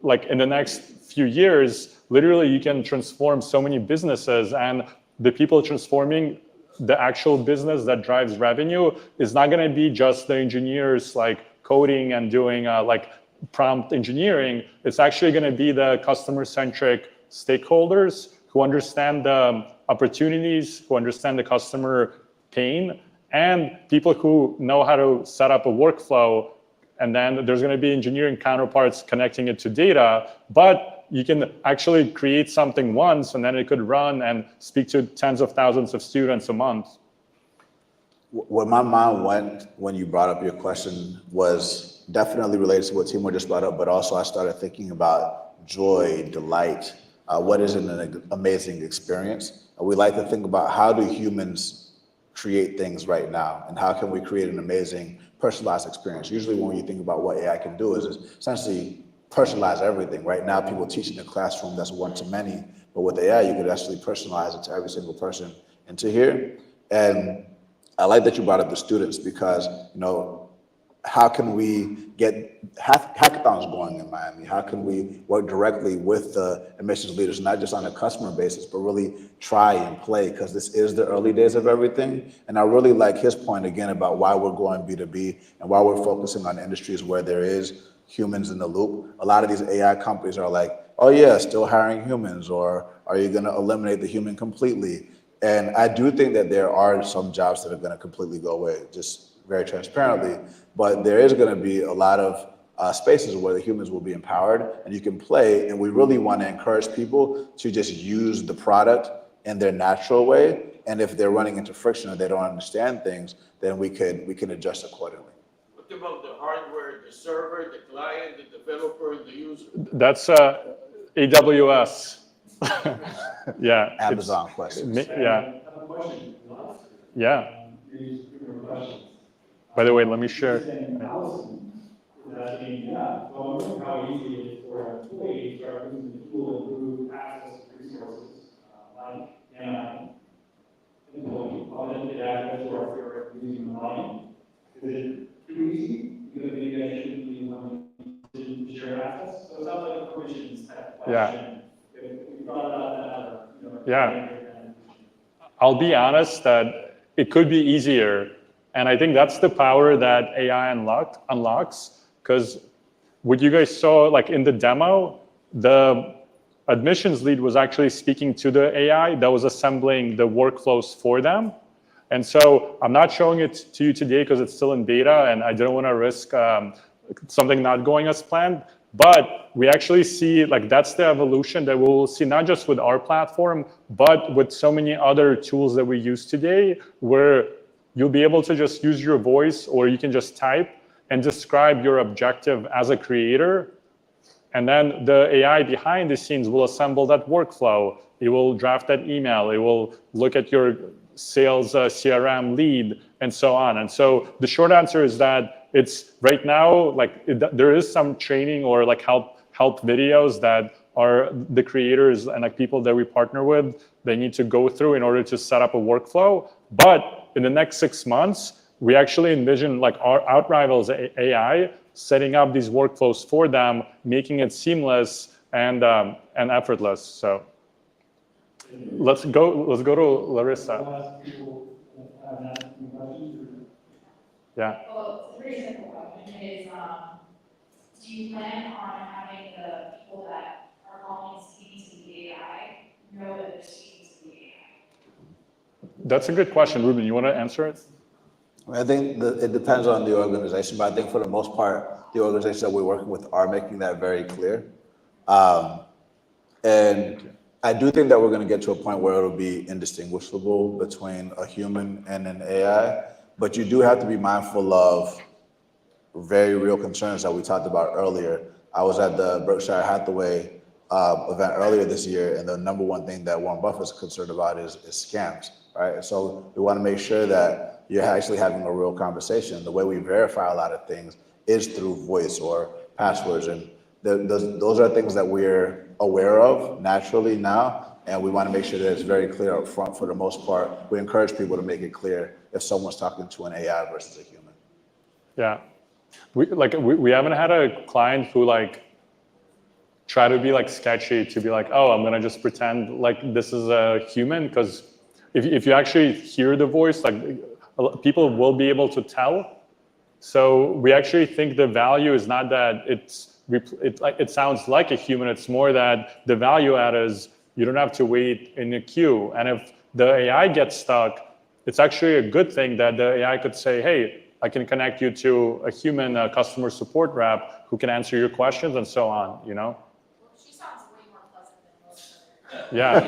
like in the next few years, literally you can transform so many businesses, and the people transforming the actual business that drives revenue is not going to be just the engineers like coding and doing like prompt engineering. It's actually going to be the customer-centric stakeholders who understand the opportunities, who understand the customer pain, and people who know how to set up a workflow, and then there's going to be engineering counterparts connecting it to data, but you can actually create something once and then it could run and speak to tens of thousands of students a month. Where my mind went when you brought up your question was definitely related to what Timur just brought up, but also I started thinking about joy, delight, what is an amazing experience. We like to think about how do humans create things right now, and how can we create an amazing personalized experience. Usually when you think about what AI can do is essentially personalize everything. Right now people teach in a classroom that's one-to-many, but with AI you could actually personalize it to every single person into here. And I like that you brought up the students because, how can we get hackathons going in Miami? How can we work directly with the admissions leaders, not just on a customer basis, but really try and play, because this is the early days of everything. And I really like his point again about why we're going B2B and why we're focusing on industries where there is humans in the loop. A lot of these AI companies are like, oh yeah, still hiring humans, or are you gonna eliminate the human completely? And I do think that there are some jobs that are gonna completely go away, just very transparently, but there is going to be a lot of spaces where the humans will be empowered and you can play. And we really want to encourage people to just use the product in their natural way. And if they're running into friction or they don't understand things, then we can adjust accordingly. What about the hardware, the server, the client, the developer, the user? That's AWS. Yeah. Amazon questions. Yeah. I have a question. Yeah. Here's your question. By the way, let me share. Allison is asking, well, look how easy it is for an employee to start using the tool to improve access to resources, like employee, all that the access to our favorite using the volume. Is it too easy? Because maybe I shouldn't be one to share access. So it sounds like a permissions type question. Yeah. If we thought about that, Yeah. I'll be honest that it could be easier. And I think that's the power that AI unlocks, because what you guys saw, like in the demo, the admissions lead was actually speaking to the AI that was assembling the workflows for them. And so I'm not showing it to you today because it's still in beta and I didn't want to risk something not going as planned. But we actually see, like, that's the evolution that we'll see, not just with our platform, but with so many other tools that we use today, where you'll be able to just use your voice, or you can just type and describe your objective as a creator. And then the AI behind the scenes will assemble that workflow. It will draft that email. It will look at your sales CRM lead and so on. And so the short answer is that it's right now, like there is some training or like help videos that are the creators and like people that we partner with, they need to go through in order to set up a workflow. But in the next 6 months, we actually envision like our OutRival's AI setting up these workflows for them, making it seamless and effortless. So let's go to Larissa. Yeah. Well, it's a very simple question is, do you plan on having the people that are calling speaking to the AI know that they're speaking to the AI? That's a good question, Ruben. You want to answer it? I think it depends on the organization, but I think for the most part, the organizations that we're working with are making that very clear. And I do think that we're going to get to a point where it'll be indistinguishable between a human and an AI, but you do have to be mindful of very real concerns that we talked about earlier. I was at the Berkshire Hathaway event earlier this year, and the number one thing that Warren Buffett's concerned about is scams, right? So we want to make sure that you're actually having a real conversation. The way we verify a lot of things is through voice or passwords, and those are things that we're aware of naturally now, and we want to make sure that it's very clear up front for the most part. We encourage people to make it clear if someone's talking to an AI versus a human. Yeah. We haven't had a client who like try to be like sketchy to be like, oh, I'm gonna just pretend like this is a human, because if you actually hear the voice, like people will be able to tell. So we actually think the value is not that it sounds like a human. It's more that the value add is you don't have to wait in a queue. And if the AI gets stuck, it's actually a good thing that the AI could say, hey, I can connect you to a human customer support rep who can answer your questions and so on, you know? Well, she sounds way more pleasant than most other. Yeah. So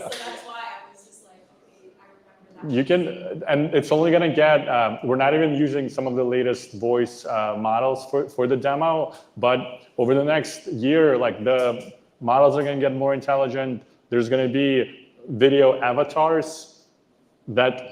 that's why I was just like, okay, I remember that. You can, and it's only gonna get, we're not even using some of the latest voice models for the demo, but over the next year, like the models are gonna get more intelligent. There's gonna be video avatars that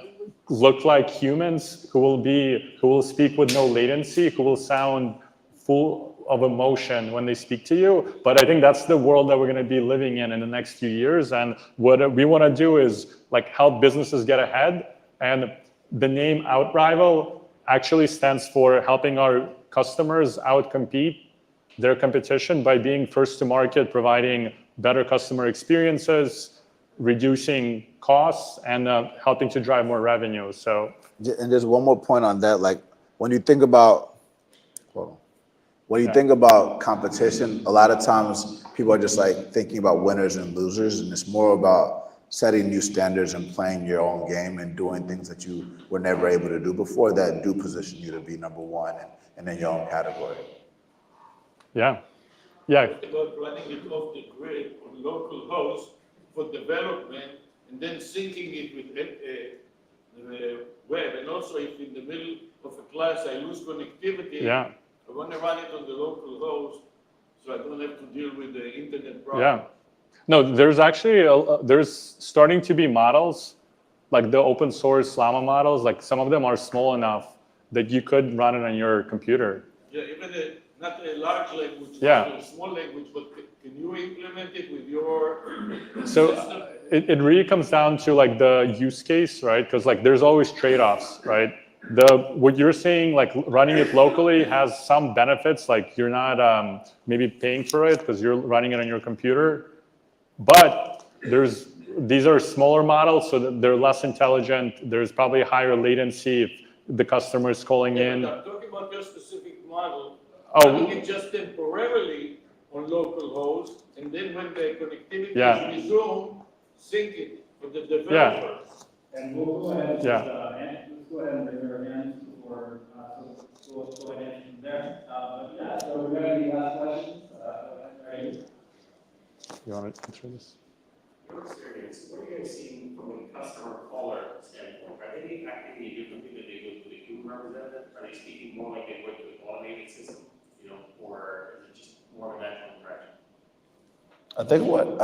look like humans who will speak with no latency, who will sound full of emotion when they speak to you. But I think that's the world that we're going to be living in the next few years. And what we want to do is like help businesses get ahead. And the name OutRival actually stands for helping our customers outcompete their competition by being first to market, providing better customer experiences, reducing costs, and helping to drive more revenue. So, and there's one more point on that. Like when you think about, think about competition, a lot of times people are just like thinking about winners and losers, and it's more about setting new standards and playing your own game and doing things that you were never able to do before that do position you to be number one and in your own category. Yeah. About running it off the grid on local host for development and then syncing it with the web. And also if in the middle of a class I lose connectivity, I want to run it on the local host so I don't have to deal with the internet problem. Yeah. No, there's actually, there's starting to be models, like the open source Llama models, like some of them are small enough that you could run it on your computer. Yeah, even not a large language, a small language, but can you implement it with your system? It really comes down to like the use case, right? Because like there's always trade-offs, right? What you're saying, like running it locally has some benefits, like you're not maybe paying for it because you're running it on your computer. But these are smaller models, so they're less intelligent. There's probably higher latency if the customer is calling in. I'm talking about your specific model. Running it just temporarily on local host, and then when the connectivity is resumed, sync it for the developer. And we'll go ahead and let's go ahead and raise our hands for we'll go ahead from there. So we're ready to ask questions. Right. You want to answer this? Your experience, what are you guys seeing from a customer caller standpoint? Are they acting any differently than they would with a human representative? Are they speaking more like they would with an automated system, or is it just more of a natural interaction?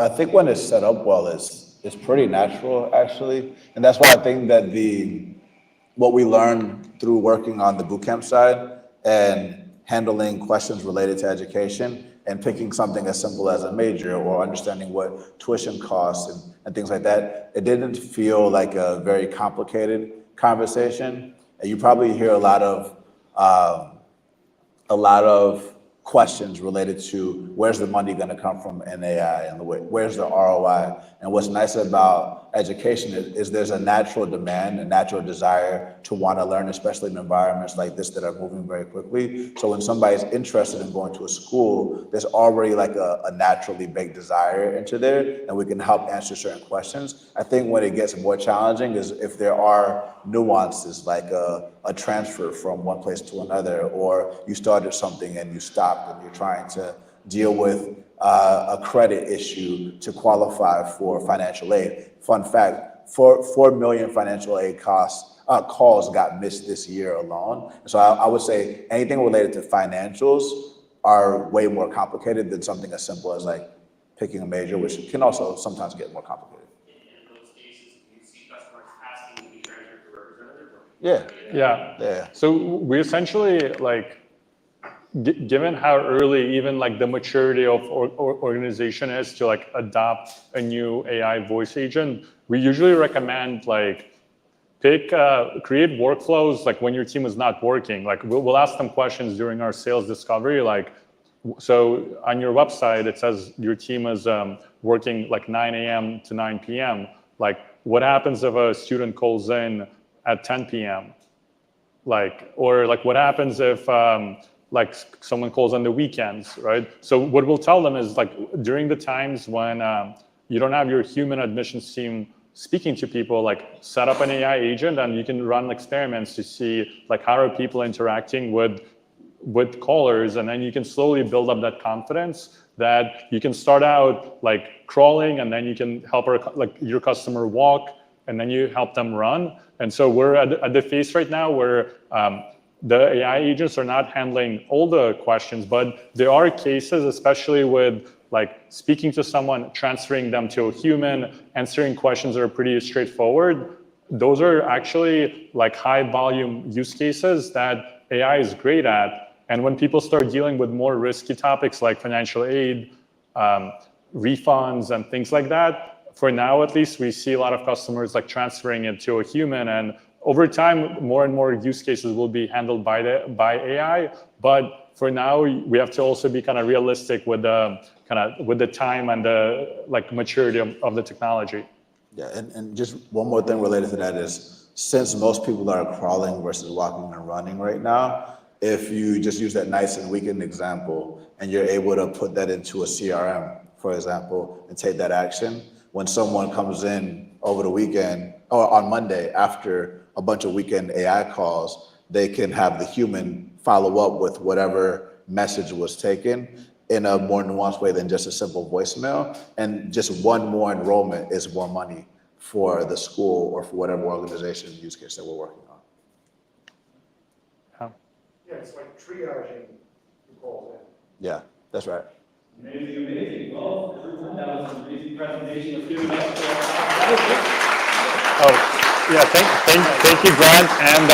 I think when it's set up well, it's pretty natural actually, and that's why I think that what we learned through working on the bootcamp side and handling questions related to education and picking something as simple as a major or understanding what tuition costs and things like that, it didn't feel like a very complicated conversation. And you probably hear a lot of questions related to where's the money going to come from in AI and where's the ROI. And what's nice about education is there's a natural demand, a natural desire to want to learn, especially in environments like this that are moving very quickly. So when somebody's interested in going to a school, there's already like a naturally baked desire into there, and we can help answer certain questions. I think when it gets more challenging is if there are nuances like a transfer from one place to another, or you started something and you stopped and you're trying to deal with a credit issue to qualify for financial aid. Fun fact, 4 million financial aid calls got missed this year alone. So I would say anything related to financials are way more complicated than something as simple as like picking a major, which can also sometimes get more complicated. In those cases, you see customers asking to be transferred to a representative? Yeah. So we essentially like, given how early even like the maturity of organization is to like adopt a new AI voice agent, we usually recommend like create workflows like when your team is not working. Like we'll ask them questions during our sales discovery, like, so on your website it says your team is working like 9 a.m. to 9 p.m. Like what happens if a student calls in at 10 p.m.? Like, or like what happens if like someone calls on the weekends, right? So what we'll tell them is like during the times when you don't have your human admissions team speaking to people, like set up an AI agent and you can run experiments to see like how are people interacting with callers, and then you can slowly build up that confidence that you can start out like crawling, and then you can help your customer walk, and then you help them run. And so we're at the phase right now where the AI agents are not handling all the questions, but there are cases, especially with like speaking to someone, transferring them to a human, answering questions that are pretty straightforward. Those are actually like high volume use cases that AI is great at. And when people start dealing with more risky topics like financial aid, refunds, and things like that, for now at least, we see a lot of customers like transferring it to a human. And over time, more and more use cases will be handled by AI. But for now, we have to also be kind of realistic with the time and the like maturity of the technology. Yeah, and just one more thing related to that is, since most people are crawling versus walking and running right now, if you just use that nice and weekend example and you're able to put that into a CRM, for example, and take that action, when someone comes in over the weekend or on Monday after a bunch of weekend AI calls, they can have the human follow up with whatever message was taken in a more nuanced way than just a simple voicemail. And just one more enrollment is more money for the school or for whatever organization use case that we're working on. Yeah, it's like triaging the calls in. Yeah, that's right. Amazing, amazing. Well, everyone, that was an amazing presentation. Oh, yeah, thank you, Grant. And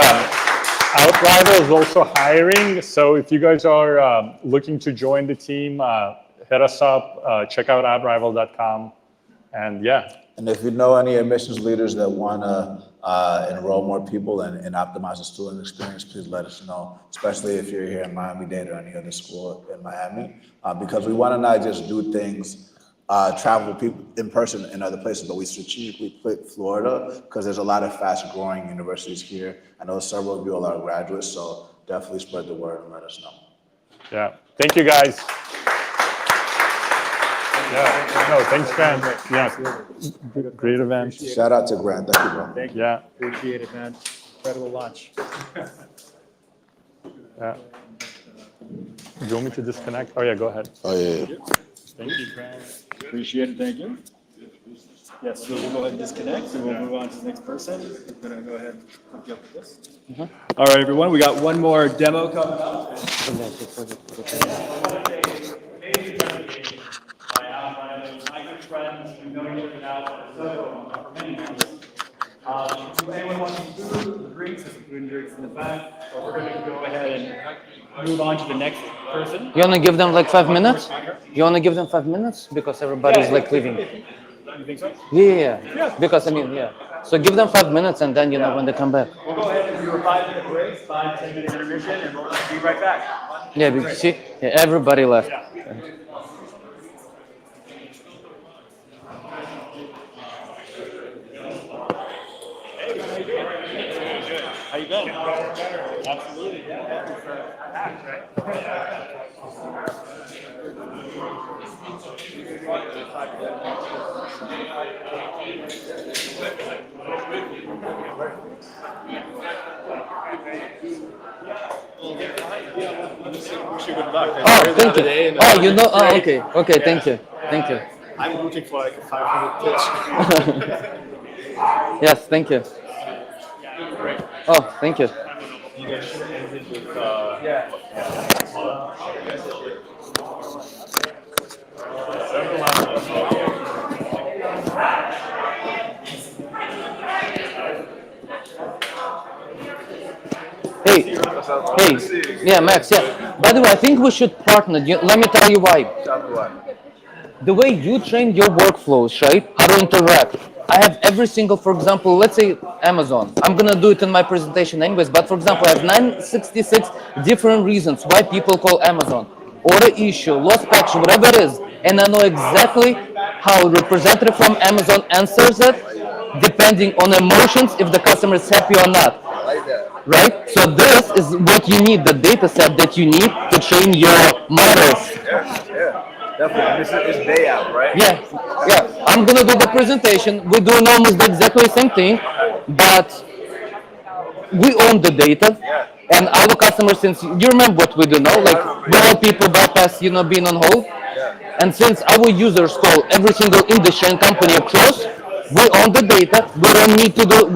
OutRival is also hiring. So if you guys are looking to join the team, hit us up, check out outrival.com. And yeah. And if you know any admissions leaders that want to enroll more people and optimize the student experience, please let us know, especially if you're here in Miami-Dade or any other school in Miami, because we want to not just do things, travel people in person in other places, but we strategically picked Florida because there's a lot of fast-growing universities here. I know several of you all are graduates, so definitely spread the word and let us know. Yeah, thank you guys. Yeah, no, thanks, Grant. Yeah, great event. Shout out to Grant. Thank you, bro. Thank you. Yeah. Appreciate it, man. Incredible launch. Yeah. Do you want me to disconnect? Oh yeah, go ahead. Oh yeah. Thank you, Grant. Appreciate it. Thank you. Yes, so we'll go ahead and disconnect, and we'll move on to the next person. I'm gonna go ahead and hook you up with this. All right, everyone. We got one more demo coming up. My good friends, we've known each other now for many months. If anyone wants food, drinks, there's some food and drinks in the back, or we're going to go ahead and move on to the next person. You want to give them like 5 minutes? You want to give them 5 minutes? Because everybody's like leaving. You think so? Yeah. Because I mean, yeah. So give them 5 minutes and then, you know, when they come back. We'll go ahead and do a 5-minute break, 5-10-minute intermission, and we'll be right back. Yeah, because see, yeah, everybody left. Yeah. How you been? Absolutely, yeah. Oh, thank you. Oh, you know. Oh, okay. Okay, thank you. Thank you. I'm rooting for like a 500 pitch. Yes, thank you. Oh, thank you. You guys should have ended with Hey, yeah, Max, yeah. By the way, I think we should partner. Let me tell you why. The way you train your workflows, right? How to interact. I have every single, for example, let's say Amazon. I'm gonna do it in my presentation anyways, but for example, I have 966 different reasons why people call Amazon. Order issue, lost package, whatever it is. And I know exactly how a representative from Amazon answers it, depending on emotions, if the customer is happy or not. Right? So this is what you need, the data set that you need to train your models. Yeah, definitely. This is DayApp, right? Yeah. I'm gonna do the presentation. We're doing almost exactly the same thing, but we own the data. And our customers, since you remember what we do now, like we help people bypass, being on hold. And since our users call every single industry and company across, we own the data. We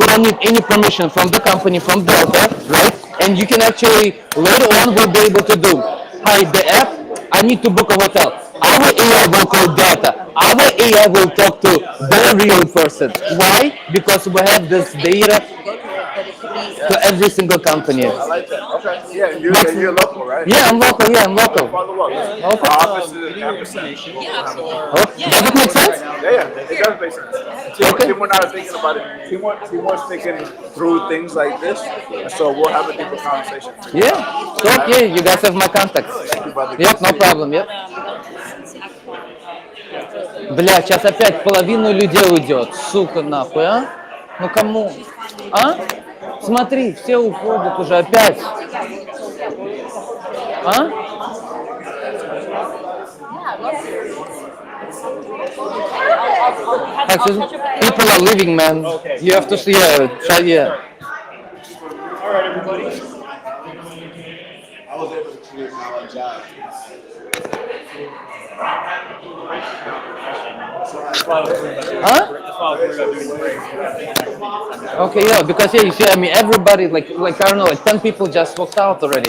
don't need any permission from the company, from Delta, right? And you can actually later on we'll be able to do, hi, the app, I need to book a hotel. Our AI will call data. Our AI will talk to the real person. Why? Because we have this data to every single company. I like that. Okay. Yeah, you're local, right? Yeah, I'm local. Yeah, I'm local. Follow up. Okay. Our office is in Ampersand. Oh, does it make sense? Yeah, it does make sense. Tim and I are thinking about it. Tim was thinking through things like this, and so we'll have a deeper conversation. Yeah. So, okay, you guys have my contacts. Thank you, brother. Yep, no problem. Yep. Бля, сейчас опять половину людей уйдет. Сука, нахуй, а? Ну кому? А? Смотри, все уходят уже опять. А? Actually, people are leaving, man. You have to see, try, All right, everybody. I was able to create my own job. Huh? Okay, yeah, because you see, I mean, everybody, like I don't know, like 10 people just walked out already.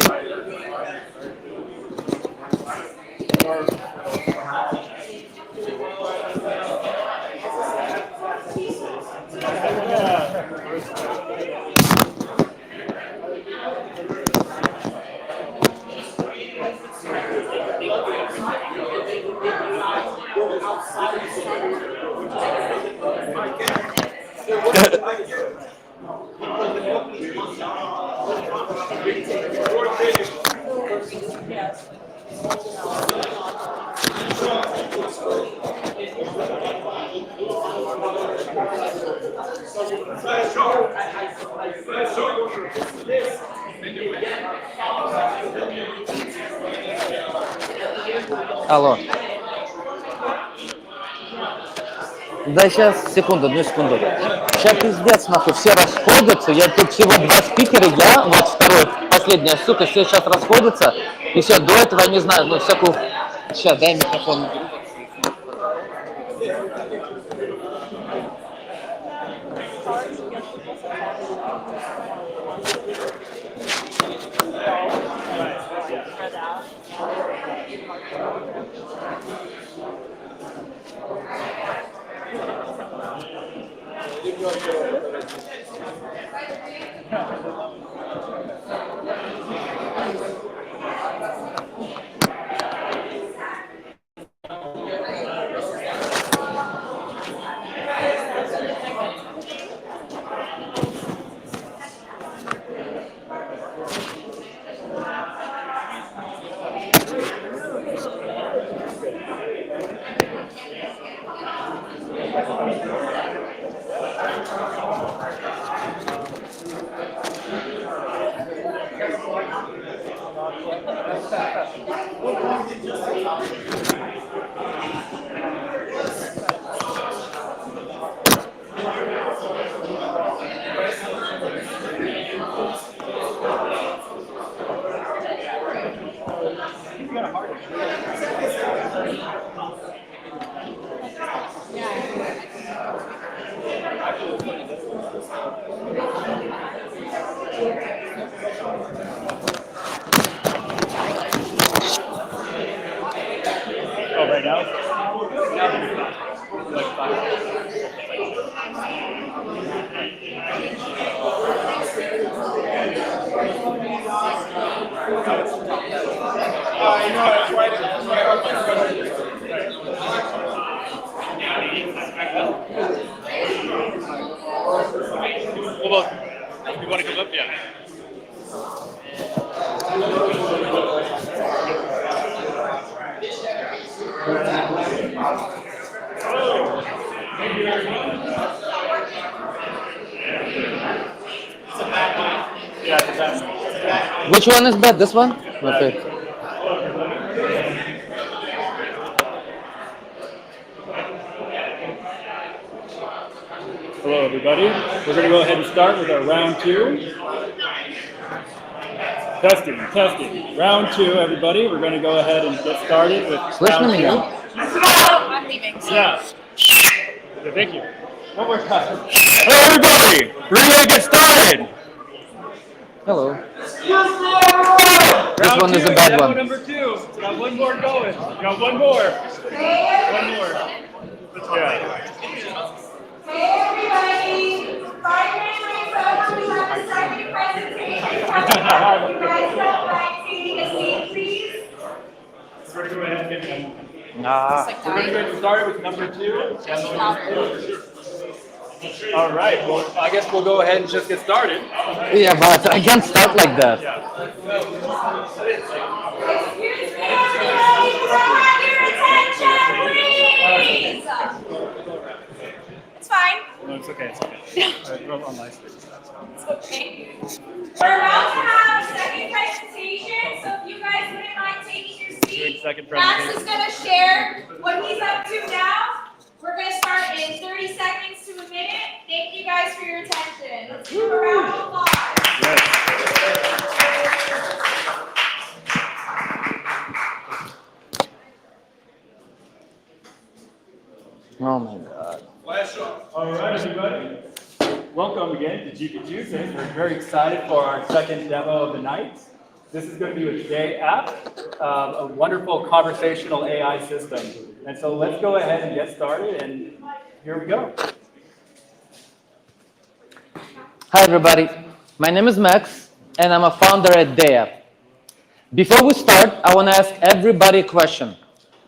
Алло. Да, сейчас, секунду, одну секунду. Сейчас пиздец, нахуй, все расходятся. Я тут всего 2 спикера, я, вот второй, последняя, сука, все сейчас расходятся. И все, до этого, я не знаю, ну, всякую... Сейчас, дай микрофон. Which one is bad? This one? Okay. Hello, everybody. We're going to go ahead and start with our round 2. Testing. Round 2, everybody. We're going to go ahead and get started with round 2. I'm leaving, so. Yeah. Okay, thank you. One more time. Hello, everybody. We're going to get started. Hello. Round This one is a 2, bad demo one. number 2. We got one more going. We got one more. Let's go. Hey, everybody. 5 minutes break, so we have the second presentation coming. You guys don't mind taking a seat, please? We're going to go ahead and get We're going to get started with number 2. All right. Well, I guess we'll go ahead and just get started. Yeah, but I can't start like that. Excuse me, everybody. Can I have your attention, please? It's fine. No, it's okay. It's okay. On my screen. It's okay. We're about to have a second presentation, so if you guys wouldn't mind taking your seats, Max is going to share what he's up to now. We're going to start in 30 seconds to a minute. Thank you guys for your attention. Let's give a round of applause. Oh my God. All right, everybody. Welcome again to GPTuesdays. We're very excited for our second demo of the night. This is going to be with DayApp, a wonderful conversational AI system. And so let's go ahead and get started, and here we go. Hi, everybody. My name is Max, and I'm a founder at DayApp. Before we start, I want to ask everybody a question.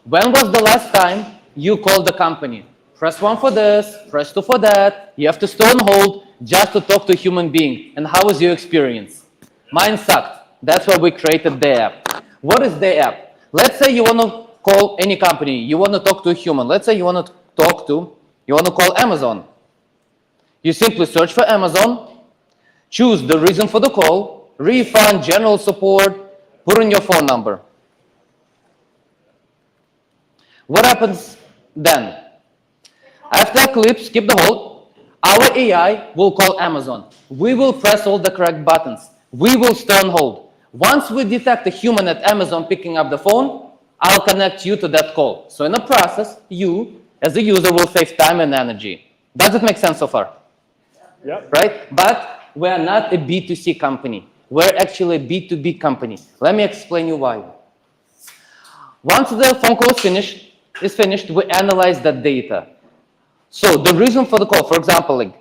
When was the last time you called the company? Press 1 for this, press 2 for that. You have to stay on hold just to talk to a human being. And how was your experience? Mine sucked. That's why we created DayApp. What is DayApp? Let's say you want to call any company. You want to talk to a human. Let's say you want to call Amazon. You simply search for Amazon, choose the reason for the call, refund, general support, put in your phone number. What happens then? After a clip, skip the hold, our AI will call Amazon. We will press all the correct buttons. We will stay on hold. Once we detect a human at Amazon picking up the phone, I'll connect you to that call. So in the process, you, as a user, will save time and energy. Does it make sense so far? Yep. Right? But we're not a B2C company. We're actually a B2B company. Let me explain you why. Once the phone call is finished, we analyze that data. So the reason for the call, for example, like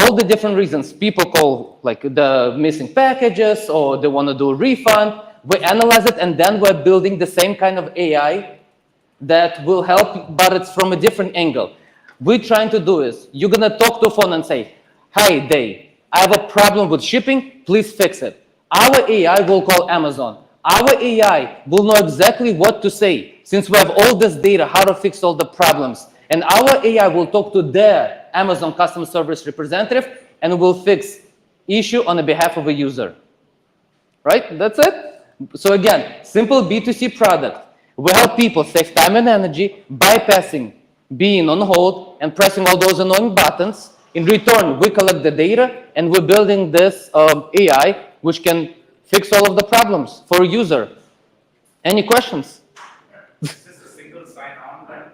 all the different reasons people call, like the missing packages or they want to do a refund, we analyze it, and then we're building the same kind of AI that will help, but it's from a different angle. We're trying to do is, you're going to talk to a phone and say, "Hi, Day, I have a problem with shipping, please fix it." Our AI will call Amazon. Our AI will know exactly what to say, since we have all this data, how to fix all the problems. And our AI will talk to their Amazon customer service representative and will fix issue on the behalf of a user. Right? That's it. So again, simple B2C product. We help people save time and energy, bypassing being on hold and pressing all those annoying buttons. In return, we collect the data, and we're building this AI which can fix all of the problems for a user. Any questions? Is this a single sign-on then?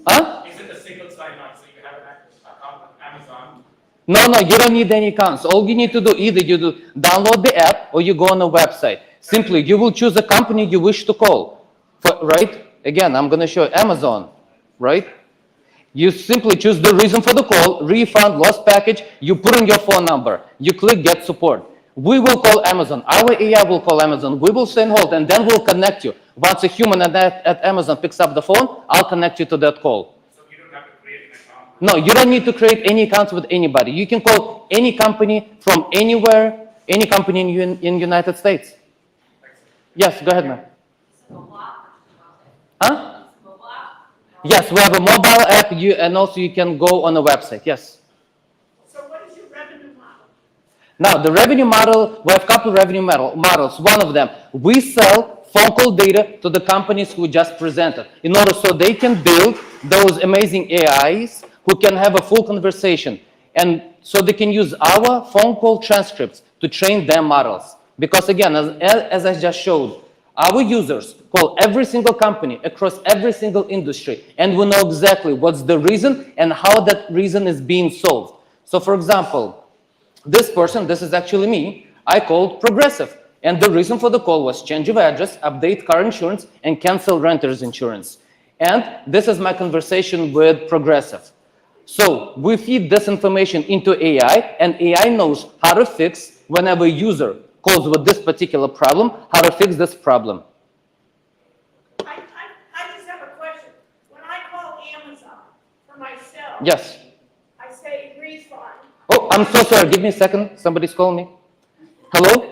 Huh? Is it a single sign-on, so you have an account with Amazon? No, you don't need any accounts. All you need to do, either you download the app or you go on a website. Simply, you will choose a company you wish to call. Right? Again, I'm going to show you Amazon. Right? You simply choose the reason for the call, refund, lost package. You put in your phone number. You click Get Support. We will call Amazon. Our AI will call Amazon. We will stay on hold, and then we'll connect you. Once a human at Amazon picks up the phone, I'll connect you to that call. So you don't have to create an account? No, you don't need to create any accounts with anybody. You can call any company from anywhere, any company in United States. Yes, go ahead, ma'am. Huh? Yes, we have a mobile app, and also you can go on a website. Yes. So what is your revenue model? Now, the revenue model, we have a couple of revenue models. One of them, we sell phone call data to the companies who just presented in order so they can build those amazing AIs who can have a full conversation. And so they can use our phone call transcripts to train their models. Because again, as I just showed, our users call every single company across every single industry, and we know exactly what's the reason and how that reason is being solved. So for example, this person, this is actually me, I called Progressive. And the reason for the call was change of address, update car insurance, and cancel renter's insurance. And this is my conversation with Progressive. So we feed this information into AI, and AI knows how to fix whenever a user calls with this particular problem, how to fix this problem. I just have a question. When I call Amazon for myself, Yes. I say refund. Oh, I'm so sorry. Give me a second. Somebody's calling me. Hello?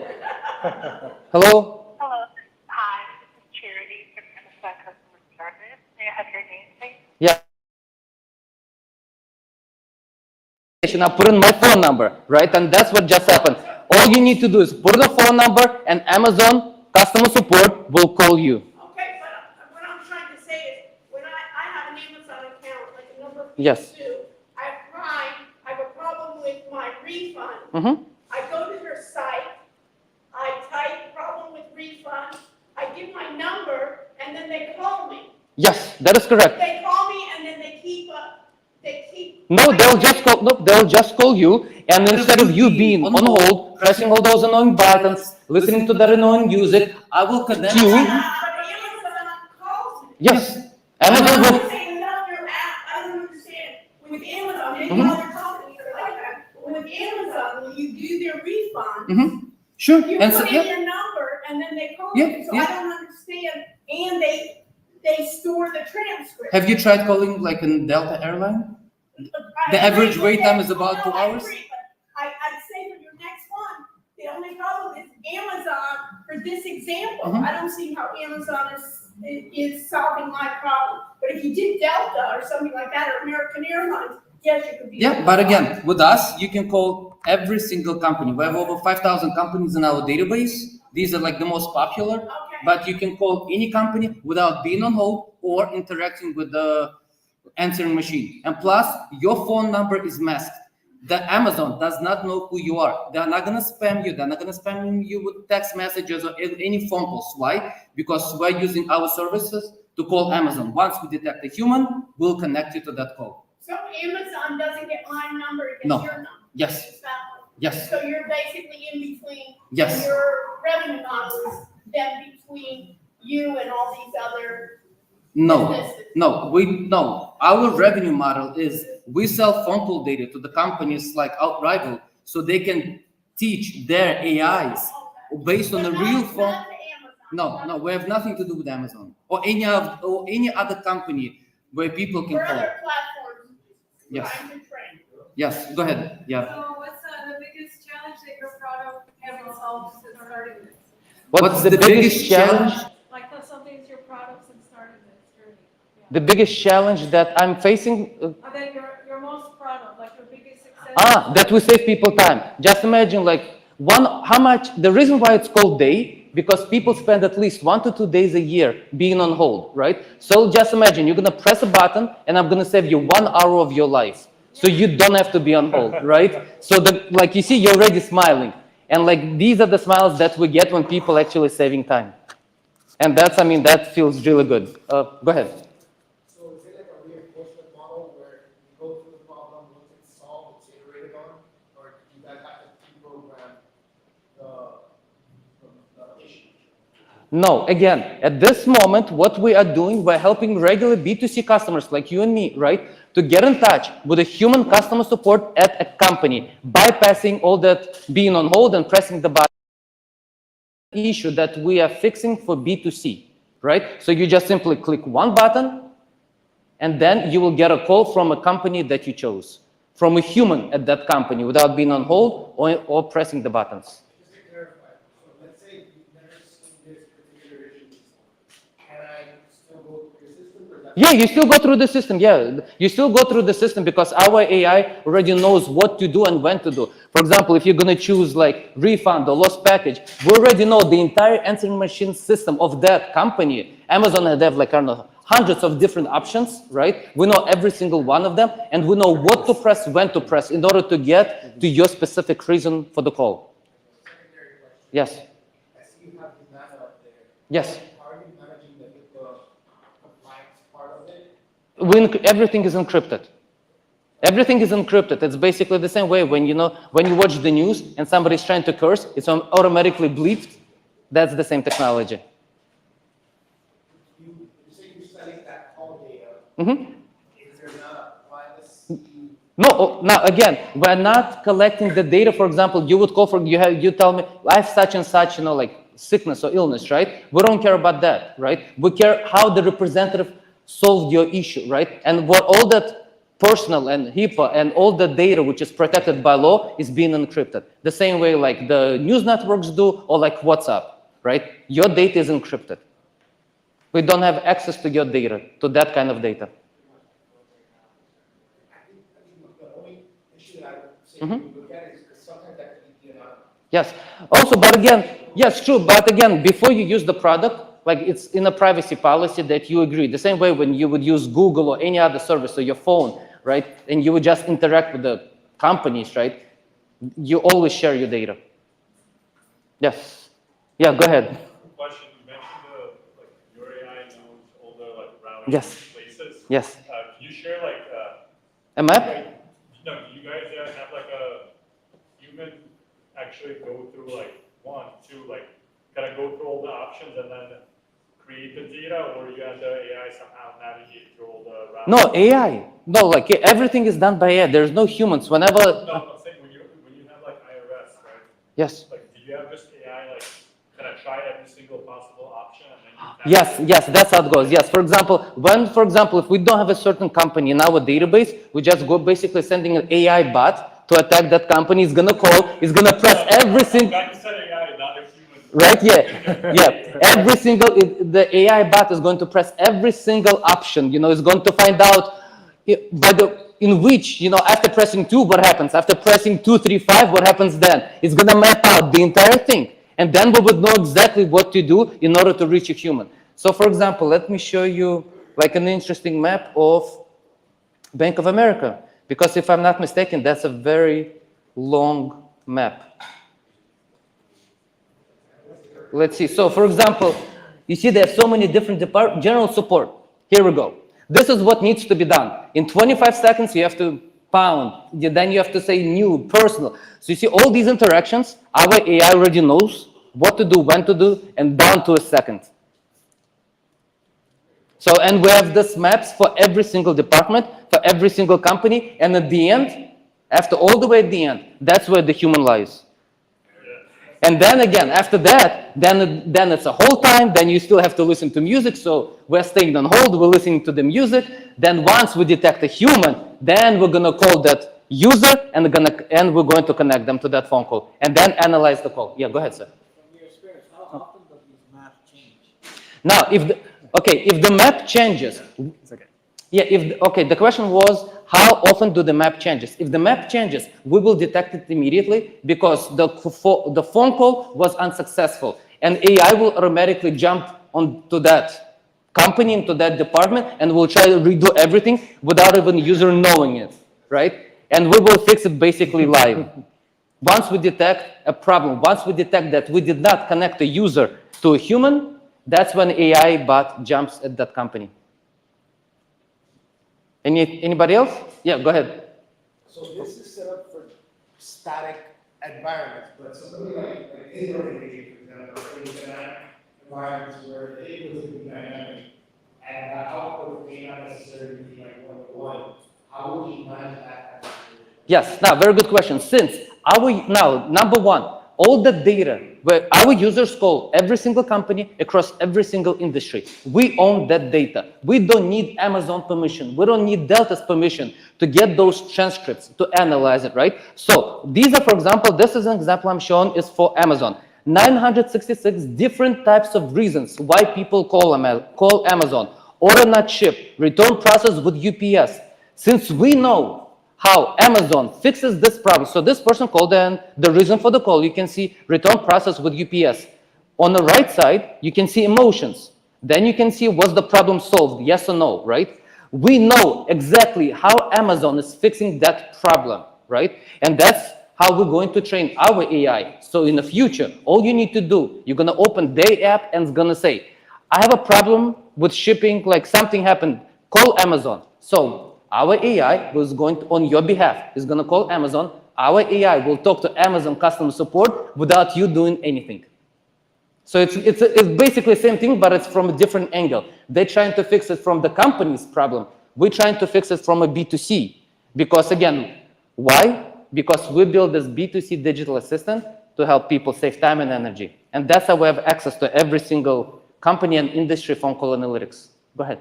Hello? Hello. Hi, this is Charity from MSI Customer Service. May I have your name, please? Yeah. I put in my phone number, right? And that's what just happened. All you need to do is put the phone number, and Amazon customer support will call you. Okay, but what I'm trying to say is, when I have an Amazon account, like a number of people Yes. do, I have Prime, I have a problem with my refund. Mm-hmm. I go to their site, I type problem with refund, I give my number, and then they call me. Yes, that is correct. They call me and then they keep. No, they'll just call. No, they'll just call you, and instead of you being on hold, pressing all those annoying buttons, listening to that annoying music, I will connect you. Amazon calls me. Yes, I'm Amazon will. not saying without your app, I don't understand. With Amazon, maybe Mhm. other companies are like that. But with Amazon, when you do their refund, Mm-hmm. Sure. you And so, put in yeah. your number and then they call Yeah, you. So yeah. I don't understand. And they store the transcript. Have you tried calling like a Delta airline? The average wait time is about 2 hours. I'd say for your next one, the only problem is Amazon, for this example, Mhm. I don't see how Amazon is solving my problem. But if you did Delta or something like that, or American Airlines, yes, you could be. Yeah, but again, with us, you can call every single company. We have over 5,000 companies in our database. These are like the most popular. Okay. But you can call any company without being on hold or interacting with the answering machine. And plus, your phone number is masked. The Amazon does not know who you are. They're not gonna spam you. They're not gonna spam you with text messages or any phone calls. Why? Because we're using our services to call Amazon. Once we detect a human, we'll connect you to that call. So Amazon doesn't get my number, it No. gets your number. Yes. It's that one. Yes. So you're basically in between. Yes. And your revenue model is then between you and all these other. No, businesses. no. Our revenue model is we sell phone call data to the companies like OutRival so they can teach their AIs based on But a not- real phone. not to Amazon. No, we have nothing to do with Amazon or any other company where people can For call. other platforms. Yes. Trying to train. Yes, go ahead. Yeah. So what's the biggest challenge that your product has solved since starting this? What's the biggest challenge? Like something's your product since starting this journey? Yeah. The biggest challenge that I'm facing. And then your most proud of, like your biggest success? That we save people time. Just imagine the reason why it's called day, because people spend at least 1 to 2 days a year being on hold, right? So just imagine you're gonna press a button and I'm gonna save you 1 hour of your life. So you don't have to be on hold, right? So you see, you're already smiling. And these are the smiles that we get when people actually saving time. And that feels really good. Go ahead. So is it like a reinforcement model where you go through the problem, once it's solved, it's iterated on? Or do you guys have to pre-program the issue? No, again, at this moment, what we are doing, we're helping regular B2C customers like you and me, right, to get in touch with a human customer support at a company, bypassing all that being on hold and pressing the button. Issue that we are fixing for B2C, right? So you just simply click one button, and then you will get a call from a company that you chose, from a human at that company without being on hold or pressing the buttons. Just to clarify, so let's say you've never seen this particular issue before. Can I still go through your system? Or is that Yeah, you still go through the system. Yeah, you still go through the system because our AI already knows what to do and when to do. For example, if you're going to choose refund or lost package, we already know the entire answering machine system of that company. Amazon had I don't know, hundreds of different options, right? We know every single one of them, and we know what to press, when to press, in order to get to your specific reason for the call. Yes. I see you have the data up there. Yes. How are you managing the HIPAA compliance part of it? Everything is encrypted. Everything is encrypted. It's basically the same way when you watch the news and somebody's trying to curse, it's automatically bleeped. That's the same technology. You say you're studying that call data. Mm-hmm. Is there not privacy? No, now again, we're not collecting the data. For example, you would call you tell me I have such and such, like sickness or illness, right? We don't care about that, right? We care how the representative solved your issue, right? And what all that personal and HIPAA and all the data which is protected by law is being encrypted. The same way like the news networks do or like WhatsApp, right? Your data is encrypted. We don't have access to your data, to that kind of data. I think the only issue that I would say we look at is because sometimes that can be Yes. Also, but again, yes, true. But again, before you use the product, like it's in a privacy policy that you agree. The same way when you would use Google or any other service or your phone, right? And you would just interact with the companies, right? You always share your data. Yes. Yeah, go ahead. Question, you mentioned your AI knows all the routing places. Yes. Can you share a map? No, do you guys have a human actually go through one, two, kind of go through all the options and then create the data, or you have the AI somehow navigate through all the routing? No, AI. No, everything is done by AI. There's no humans. Whenever. No, I'm saying when you have IRS, right? Yes. Do you have just AI kind of try every single possible option and then you Yes, that's how it goes. Yes, for example, if we don't have a certain company in our database, we just go basically sending an AI bot to attack that company. It's gonna call, it's gonna press every single. Right? Yeah. Every single the AI bot is going to press every single option. It's going to find out in which after pressing 2, what happens? After pressing 2, 3, 5, what happens then? It's gonna map out the entire thing, and then we would know exactly what to do in order to reach a human. So, for example, let me show you an interesting map of Bank of America, because if I'm not mistaken, that's a very long map. Let's see. So, for example, you see there are so many different departments. General support. Here we go. This is what needs to be done. In 25 seconds, you have to pound. Then you have to say new, personal. So you see all these interactions, our AI already knows what to do, when to do, and down to a second. So, and we have these maps for every single department, for every single company, and at the end, after all the way at the end, that's where the human lies. And then again, after that, then it's a whole time, then you still have to listen to music, so we're staying on hold, we're listening to the music, then once we detect a human, then we're gonna call that user, and we're going to connect them to that phone call, and then analyze the call. Yeah, go ahead, sir. From your experience, how often does this map change? Now, if the map changes, it's okay. Yeah, the question was, how often do the map changes? If the map changes, we will detect it immediately because the phone call was unsuccessful, and AI will automatically jump onto that company, into that department, and will try to redo everything without even user knowing it, right? And we will fix it basically live. Once we detect a problem, once we detect that we did not connect a user to a human, that's when AI bot jumps at that company. Anybody else? Yeah, go ahead. So this is set up for static environments, but something like indoor engagement, for example, environments where the input is dynamic and the output may not necessarily be one-to-one. How would you manage that? Yes, now very good question. Since number one, all the data where our users call every single company across every single industry, we own that data. We don't need Amazon permission. We don't need Delta's permission to get those transcripts, to analyze it, right? So these are, for example, this is an example I'm showing is for Amazon. 966 different types of reasons why people call Amazon. Order not shipped, return process with UPS. Since we know how Amazon fixes this problem. So this person called, and the reason for the call, you can see return process with UPS. On the right side, you can see emotions. Then you can see what's the problem solved, yes or no, right? We know exactly how Amazon is fixing that problem, right? And that's how we're going to train our AI. So in the future, all you need to do, you're going to open DayApp and it's going to say, I have a problem with shipping, like something happened, call Amazon. So our AI was going to, on your behalf, is going to call Amazon. Our AI will talk to Amazon customer support without you doing anything. So it's basically the same thing, but it's from a different angle. They're trying to fix it from the company's problem. We're trying to fix it from a B2C. Because again, why? Because we build this B2C digital assistant to help people save time and energy. And that's how we have access to every single company and industry phone call analytics. Go ahead.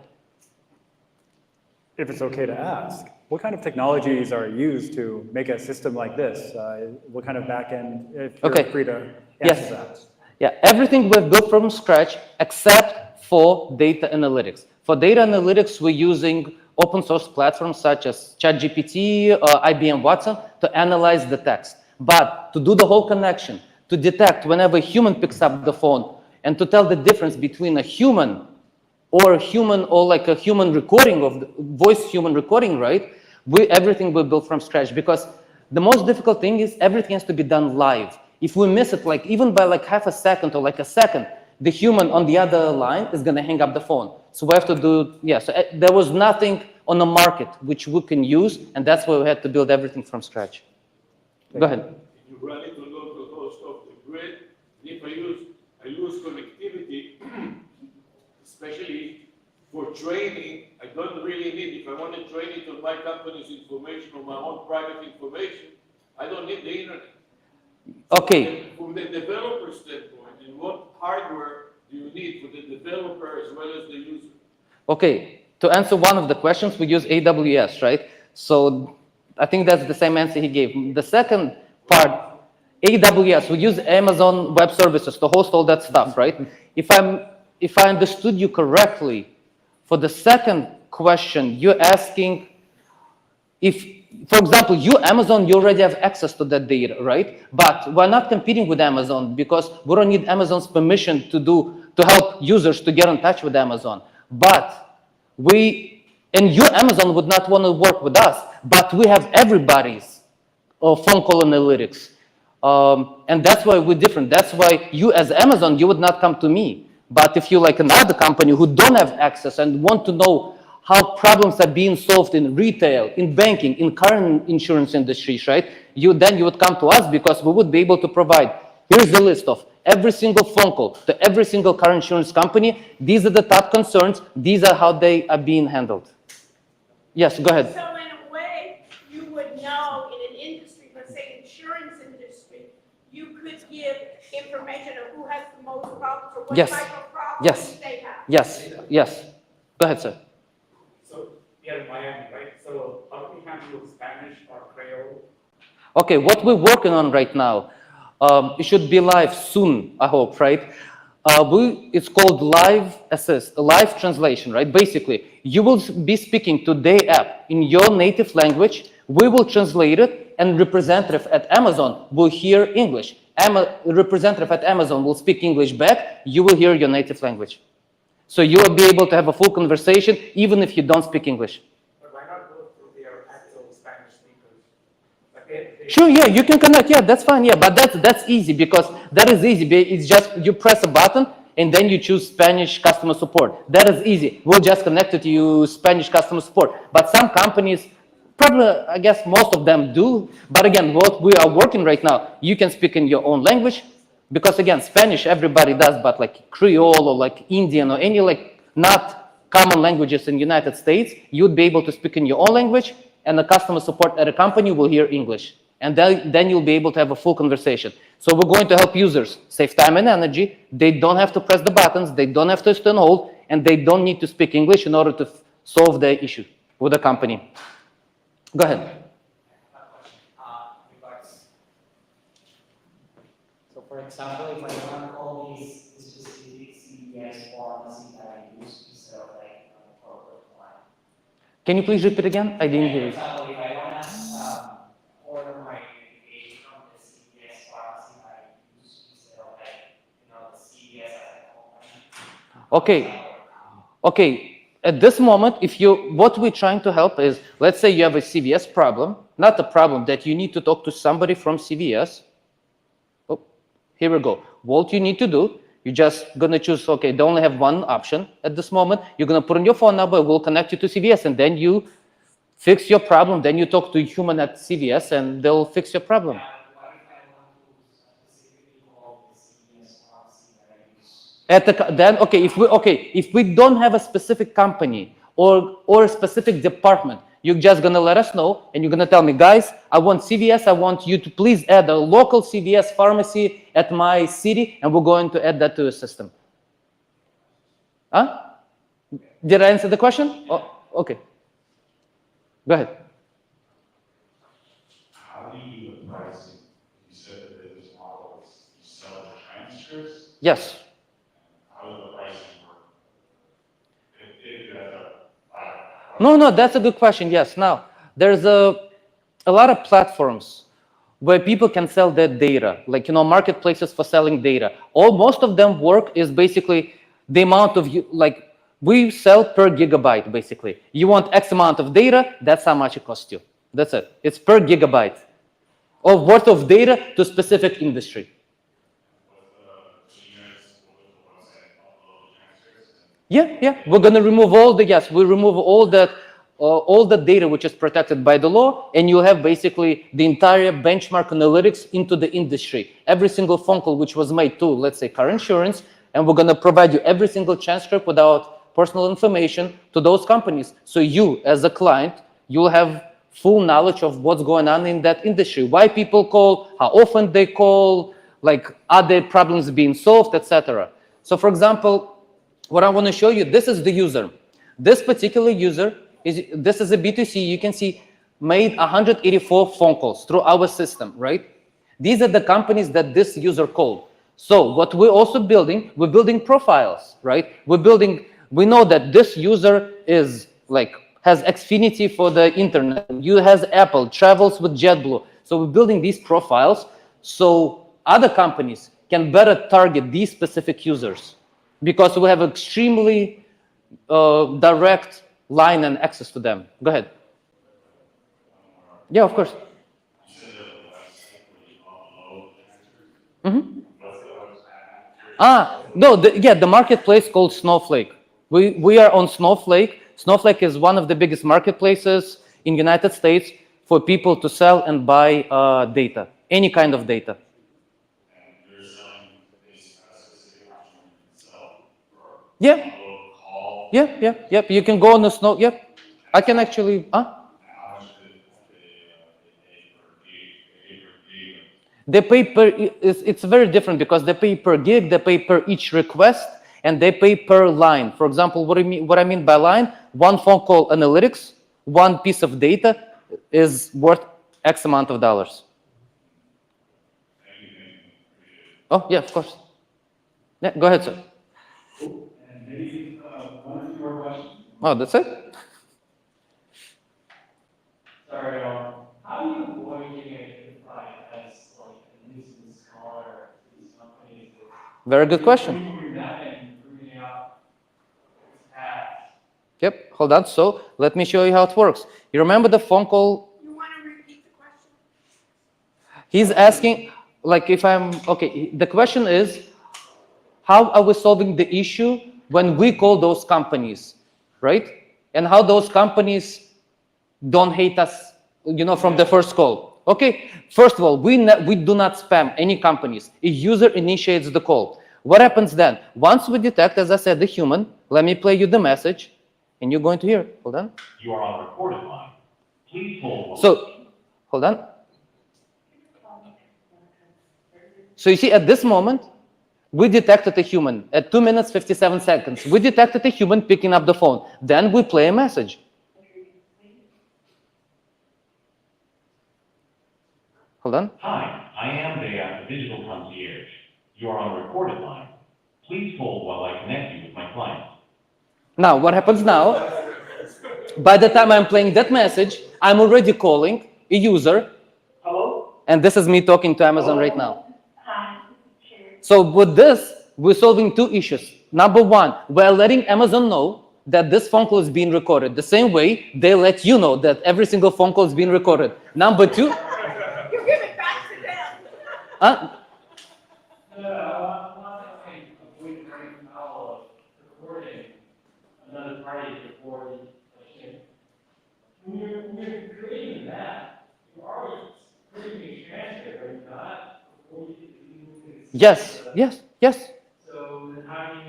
If it's okay to ask, what kind of technologies are used to make a system like this? What kind of backend, if you're free to answer that? Yeah, everything we've built from scratch except for data analytics. For data analytics, we're using open source platforms such as ChatGPT, IBM Watson to analyze the text. But to do the whole connection, to detect whenever a human picks up the phone and to tell the difference between a human or like a human recording of the voice human recording, right? Everything we built from scratch because the most difficult thing is everything has to be done live. If we miss it, like even by like half a second or like a second, the human on the other line is going to hang up the phone. So we have to do, so there was nothing on the market which we can use, and that's why we had to build everything from scratch. Go ahead. You run into local host of the grid. If I lose connectivity, especially for training, I don't really need, if I want to train it on my company's information or my own private information, I don't need the internet. Okay. From the developer standpoint, and what hardware do you need for the developer as well as the user? Okay, to answer one of the questions, we use AWS, right? So I think that's the same answer he gave. The second part, AWS, we use Amazon Web Services to host all that stuff, right? If I understood you correctly, for the second question, you're asking if, for example, Amazon, you already have access to that data, right? But we're not competing with Amazon because we don't need Amazon's permission to help users to get in touch with Amazon. But Amazon would not want to work with us, but we have everybody's phone call analytics. And that's why we're different. That's why you as Amazon, you would not come to me. But if you like another company who don't have access and want to know how problems are being solved in retail, in banking, in current insurance industries, right? Then you would come to us because we would be able to provide, here's the list of every single phone call to every single car insurance company. These are the top concerns. These are how they are being handled. Yes, go ahead. So in a way, you would know in an industry, let's say insurance industry, you could give information of who has the most problems or what type of problems they have. Yes. Go ahead, sir. So we are in Miami, right? So how do we handle Spanish or Creole? Okay, what we're working on right now, it should be live soon, I hope, right? It's called Live Assist, live translation, right? Basically, you will be speaking to DayApp in your native language. We will translate it, and representative at Amazon will hear English. Representative at Amazon will speak English back. You will hear your native language. So you will be able to have a full conversation, even if you don't speak English. But why not go through their actual Spanish speakers? Sure, yeah, you can connect. Yeah, that's fine. Yeah, but that's easy because that is easy. It's just you press a button and then you choose Spanish customer support. That is easy. We'll just connect it to you Spanish customer support. But some companies, probably, I guess most of them do. But again, what we are working right now, you can speak in your own language. Because again, Spanish everybody does, but like Creole or like Indian or any like not common languages in the United States, you'd be able to speak in your own language and the customer support at a company will hear English. And then you'll be able to have a full conversation. So we're going to help users save time and energy. They don't have to press the buttons. They don't have to stay on hold. And they don't need to speak English in order to solve the issue with the company. Go ahead. So for example, if I want to call these specific CVS pharmacy that I use instead of like a corporate one. Can you please repeat again? I didn't hear you. For example, if I want to order my medication from the CVS pharmacy that I use instead of like, the CVS as a company. Okay. Okay, at this moment, what we're trying to help is, let's say you have a CVS problem, not a problem that you need to talk to somebody from CVS. Oh, here we go. What you need to do, you're just gonna choose, okay, they only have one option at this moment. You're gonna put in your phone number, we'll connect you to CVS, and then you fix your problem. Then you talk to a human at CVS, and they'll fix your problem. If we don't have a specific company or a specific department, you're just gonna let us know, and you're gonna tell me, guys, I want CVS. I want you to please add a local CVS pharmacy at my city, and we're going to add that to the system. Huh? Did I answer the question? Oh, okay. Go ahead. How do you do the pricing? You said that the business model is you sell the transcripts. Yes. How does the pricing work? If you have No, that's a good question. Yes. Now, there's a lot of platforms where people can sell their data, like, marketplaces for selling data. Most of them work is basically the amount of, like, we sell per gigabyte, basically. You want X amount of data, that's how much it costs you. That's it. It's per gigabyte of worth of data to specific industry. Yeah. We're going to remove we remove all the data which is protected by the law, and you'll have basically the entire benchmark analytics into the industry. Every single phone call which was made to, let's say, car insurance, and we're going to provide you every single transcript without personal information to those companies. So you, as a client, you'll have full knowledge of what's going on in that industry, why people call, how often they call, like, are there problems being solved, etc. So, for example, what I want to show you, this is the user. This particular user, this is a B2C, you can see, made 184 phone calls through our system, right? These are the companies that this user called. So what we're also building, we're building profiles, right? We know that this user is like, has Xfinity for the internet, you has Apple, travels with JetBlue. So we're building these profiles so other companies can better target these specific users, because we have extremely direct line and access to them. Go ahead. Yeah, of course. No, the marketplace called Snowflake. We are on Snowflake. Snowflake is one of the biggest marketplaces in the United States for people to sell and buy data, any kind of data. Yeah. Yep. You can go on the Snow. Yep. I can actually. They pay per. It's very different because they pay per gig. They pay per each request, and they pay per line. For example, what I mean by line, one phone call analytics, one piece of data is worth X amount of dollars. Oh yeah, of course. Yeah, go ahead, sir. And maybe one or two more questions. Oh, that's it? Sorry, how do you avoid getting identified as like a nuisance caller to these companies? Very good question. Yep, hold on. So let me show you how it works. You remember the phone call? You want to repeat the question? He's asking, like, if I'm, okay, the question is, how are we solving the issue when we call those companies, right? And how those companies don't hate us, from the first call. Okay, first of all, we do not spam any companies. A user initiates the call. What happens then? Once we detect, as I said, the human, let me play you the message, and you're going to hear. Hold on. You are on recorded line. Please hold. So, hold on. So you see, at this moment, we detected a human. At 2 minutes, 57 seconds, we detected a human picking up the phone. Then we play a message. Hold on. Hi, I am DayApp, the digital concierge. You are on recorded line. Please hold while I connect you with my client. Now, what happens now? By the time I'm playing that message, I'm already calling a user. Hello? And this is me talking to Amazon right now. So with this, we're solving two issues. Number one, we're letting Amazon know that this phone call is being recorded. The same way they let you know that every single phone call is being recorded. Number two. You give it back to them. Another party before when you're creating that, you're already creating a transcript, are you not? Before you Yes, yes, yes. So then how do you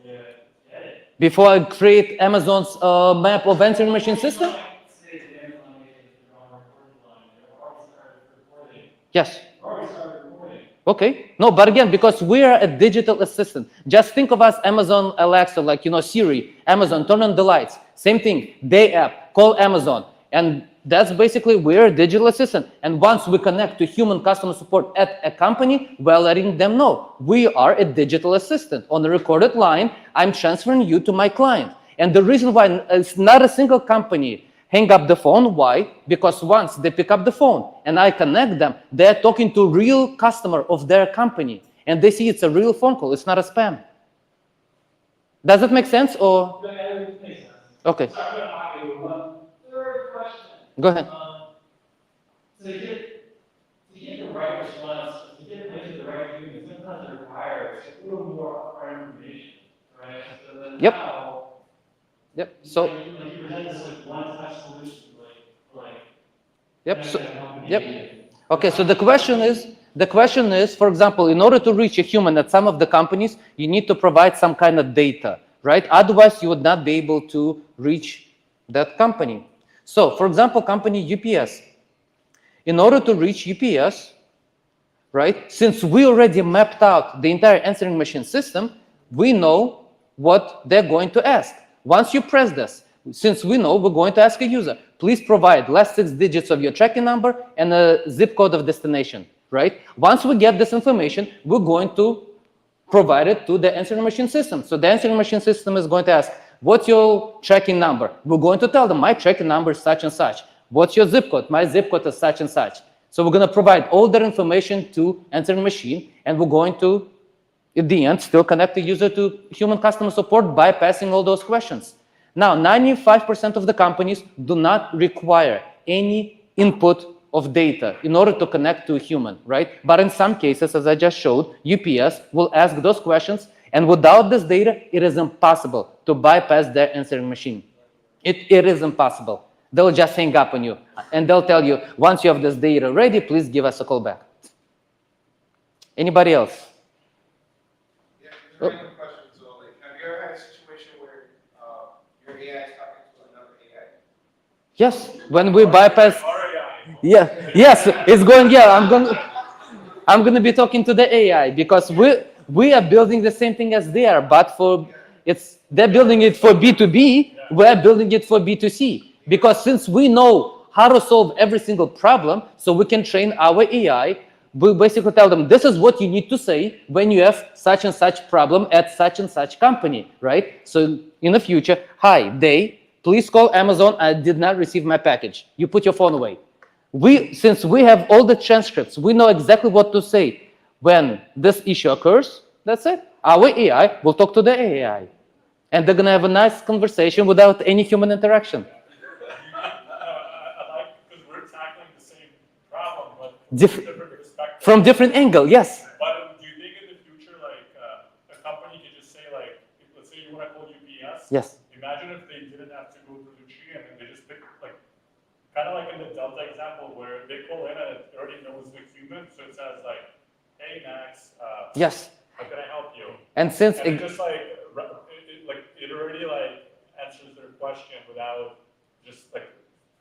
get it? Before I create Amazon's map of answering machine system? Yes. Okay. No, but again, because we are a digital assistant. Just think of us, Amazon Alexa, like, Siri, Amazon, turn on the lights. Same thing, DayApp, call Amazon. And that's basically, we're a digital assistant. And once we connect to human customer support at a company, we're letting them know we are a digital assistant. On the recorded line, I'm transferring you to my client. And the reason why it's not a single company hang up the phone. Why? Because once they pick up the phone and I connect them, they're talking to real customer of their company. And they see it's a real phone call. It's not a spam. Does it make sense? Or? Okay. Third question. Go ahead. To get the right response, to get the right human, sometimes it requires a little more upfront information, right? So then Yep. Now, Yep. So. you present this like one-touch solution, like. Yep. So, yep. Okay. So the question is, for example, in order to reach a human at some of the companies, you need to provide some kind of data, right? Otherwise, you would not be able to reach that company. So, for example, company UPS. In order to reach UPS, right? Since we already mapped out the entire answering machine system, we know what they're going to ask. Once you press this, since we know we're going to ask a user, please provide last 6 digits of your tracking number and a zip code of destination, right? Once we get this information, we're going to provide it to the answering machine system. So the answering machine system is going to ask, what's your tracking number? We're going to tell them my tracking number is such and such. What's your zip code? My zip code is such and such. So we're going to provide all that information to answering machine, and we're going to, at the end, still connect the user to human customer support, bypassing all those questions. Now, 95% of the companies do not require any input of data in order to connect to a human, right? But in some cases, as I just showed, UPS will ask those questions, and without this data, it is impossible to bypass their answering machine. It is impossible. They'll just hang up on you, and they'll tell you, once you have this data ready, please give us a call back. Anybody else? Yeah, there's a random question. So, like, have you ever had a situation where your AI is talking to another AI? Yes, when we bypass. Yeah, yes, it's going. Yeah, I'm going to be talking to the AI because we are building the same thing as they are, but they're building it for B2B, we're building it for B2C. Because since we know how to solve every single problem, so we can train our AI, we basically tell them, this is what you need to say when you have such and such problem at such and such company, right? So in the future, hi, Day, please call Amazon. I did not receive my package. You put your phone away. Since we have all the transcripts, we know exactly what to say when this issue occurs. That's it. Our AI will talk to the AI. And they're going to have a nice conversation without any human interaction. From different angle, yes. But do you think in the future, like a company can just say, like, let's say you want to call UPS. Yes. Imagine if they didn't have to go through the tree and then they just pick, like, kind of like in the Delta example where they call in and it already knows the human, so it says like, hey Max, yes. How can I help you? And since it just like it already like answers their question without just like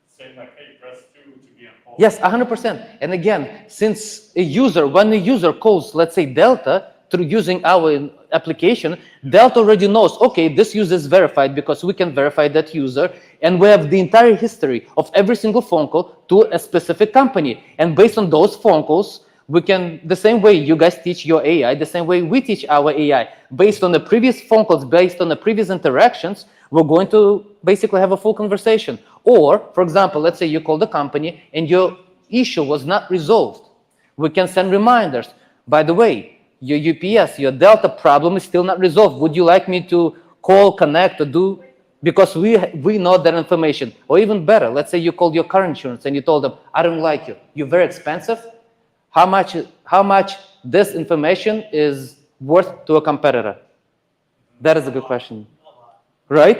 saying like, hey, press 2 to be on hold. Yes, 100%. And again, since when a user calls, let's say Delta, through using our application, Delta already knows, okay, this user is verified because we can verify that user, and we have the entire history of every single phone call to a specific company. And based on those phone calls, we can, the same way you guys teach your AI, the same way we teach our AI, based on the previous phone calls, based on the previous interactions, we're going to basically have a full conversation. Or, for example, let's say you call the company and your issue was not resolved. We can send reminders. By the way, your UPS, your Delta problem is still not resolved. Would you like me to call, connect, or do, because we know that information. Or even better, let's say you called your car insurance and you told them, I don't like you. You're very expensive. How much this information is worth to a competitor? That is a good question, right?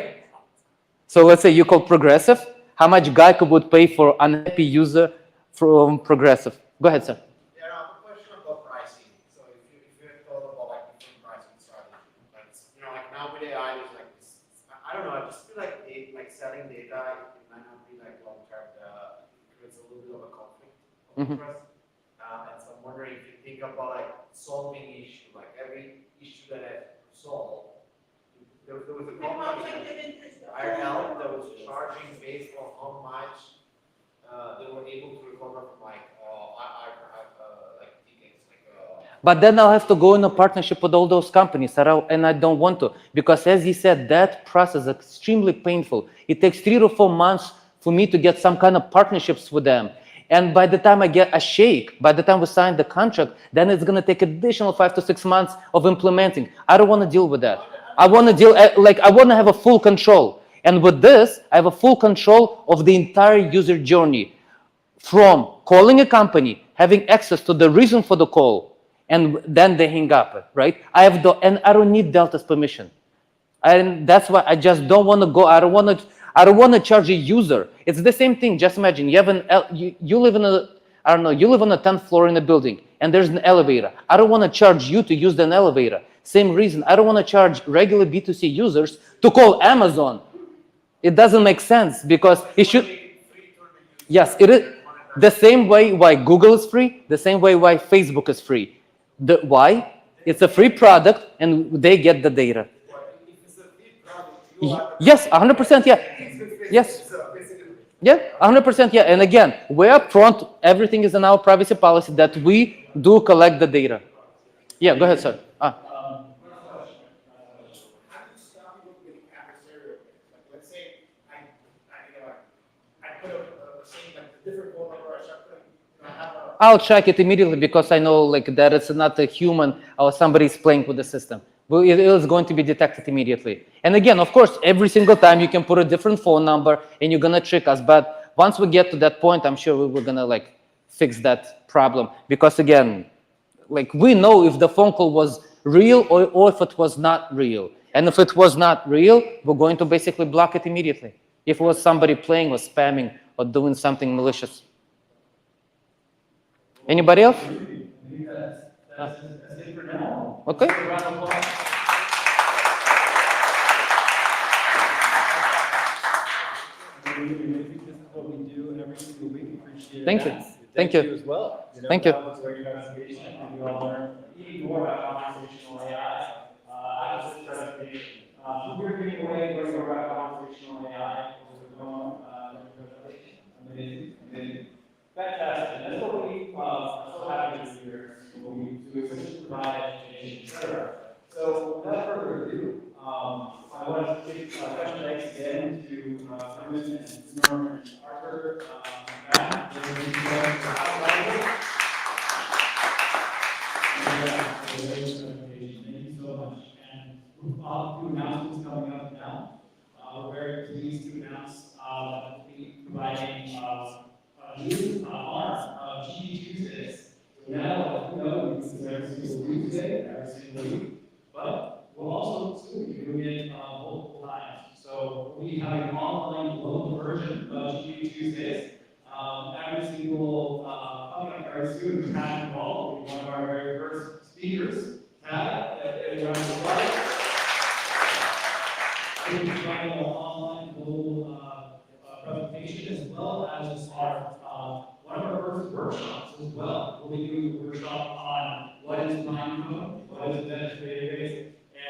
So let's say you call Progressive. How much Geico would pay for unhappy user from Progressive? Go ahead, sir. Yeah, no, the question about pricing. So if you have thought about like different pricing strategy, like like now with AI, there's like this, I don't know, I just feel like selling data, it might not be like long term. It creates a little bit of a conflict of interest. And so I'm wondering if you think about like solving issue, like every issue that I have to solve. There was a company, IRL, that was charging based on how much they were able to recover from tickets. But then I'll have to go in a partnership with all those companies, and I don't want to, because as you said, that process is extremely painful. It takes 3 to 4 months for me to get some kind of partnerships with them. And by the time I get a shake, by the time we sign the contract, then it's going to take additional 5 to 6 months of implementing. I don't want to deal with that. I want to I want to have a full control. And with this, I have a full control of the entire user journey, from calling a company, having access to the reason for the call, and then they hang up, right? And I don't need Delta's permission. And that's why I just don't want to go. I don't want to charge a user. It's the same thing. Just imagine you live in you live on the 10th floor in a building, and there's an elevator. I don't want to charge you to use an elevator. Same reason. I don't want to charge regular B2C users to call Amazon. It doesn't make sense, because it should. Yes, it is the same way why Google is free, the same way why Facebook is free. Why? It's a free product, and they get the data. Yes, 100%, yeah. Yes. Yeah, 100%, yeah. And again, we're upfront. Everything is in our privacy policy that we do collect the data. Yeah, go ahead, sir. How do you stop people getting adversarial? Like, let's say I put a different phone number, I start putting, I'll check it immediately, because I know that it's not a human or somebody's playing with the system. It is going to be detected immediately. And again, of course, every single time you can put a different phone number and you're going to trick us. But once we get to that point, I'm sure we're going to fix that problem. Because again, we know if the phone call was real or if it was not real. And if it was not real, we're going to basically block it immediately. If it was somebody playing or spamming or doing something malicious. Anybody else? That's it for now. Okay. Thank you. Thank you. As well. Thank you. That was a great presentation, and we all learned even more about conversational AI out of this presentation. We're giving away more about conversational AI over the phone presentation. Amazing. Fantastic. That's what we are so happy to hear. What we do is provide education, etc. So without further ado, I want to give special thanks again to Ruben and Timur and Arthur. Thank you so much. And two announcements coming up now. We're very pleased to announce that we'll be providing a new honor of GPTuesdays. So now, we this is every single Tuesday, every single week, but we'll also soon be doing it multiple times. So we'll be having an online global version of GPTuesdays. Every single coming up very soon, Pat Involved will be one of our very first speakers. Pat, around the world. We'll be providing an online global presentation, as well as one of our first workshops as well. We'll be doing a workshop on what is line code, what is a data database,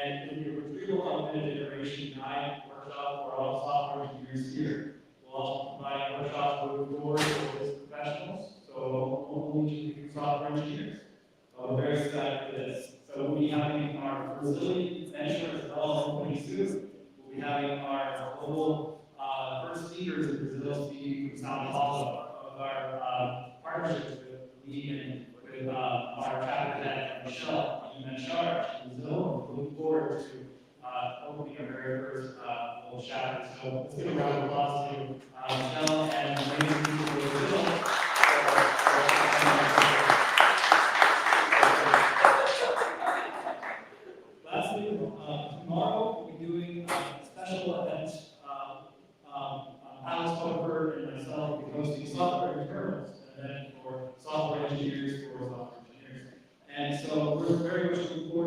and the retrieval augmented iteration guide workshop for all software engineers here. We'll also provide workshops with doors for professionals, so only software engineers. So we're very excited for this. So we'll be having our Brazilian venture as well as opening soon. We'll be having our global first speakers in Brazil speaking from Sao Paulo of our partnerships with Lee and with our chapter head, Michelle, in charge in Brazil. We look forward to hopefully our very first little shout. So let's give a round of applause to Michelle and amazing people who are Bill. Lastly, tomorrow we'll be doing a special event. Alex Cover and myself will be hosting software internals, an event for software engineers for software engineers. And so we're very much looking forward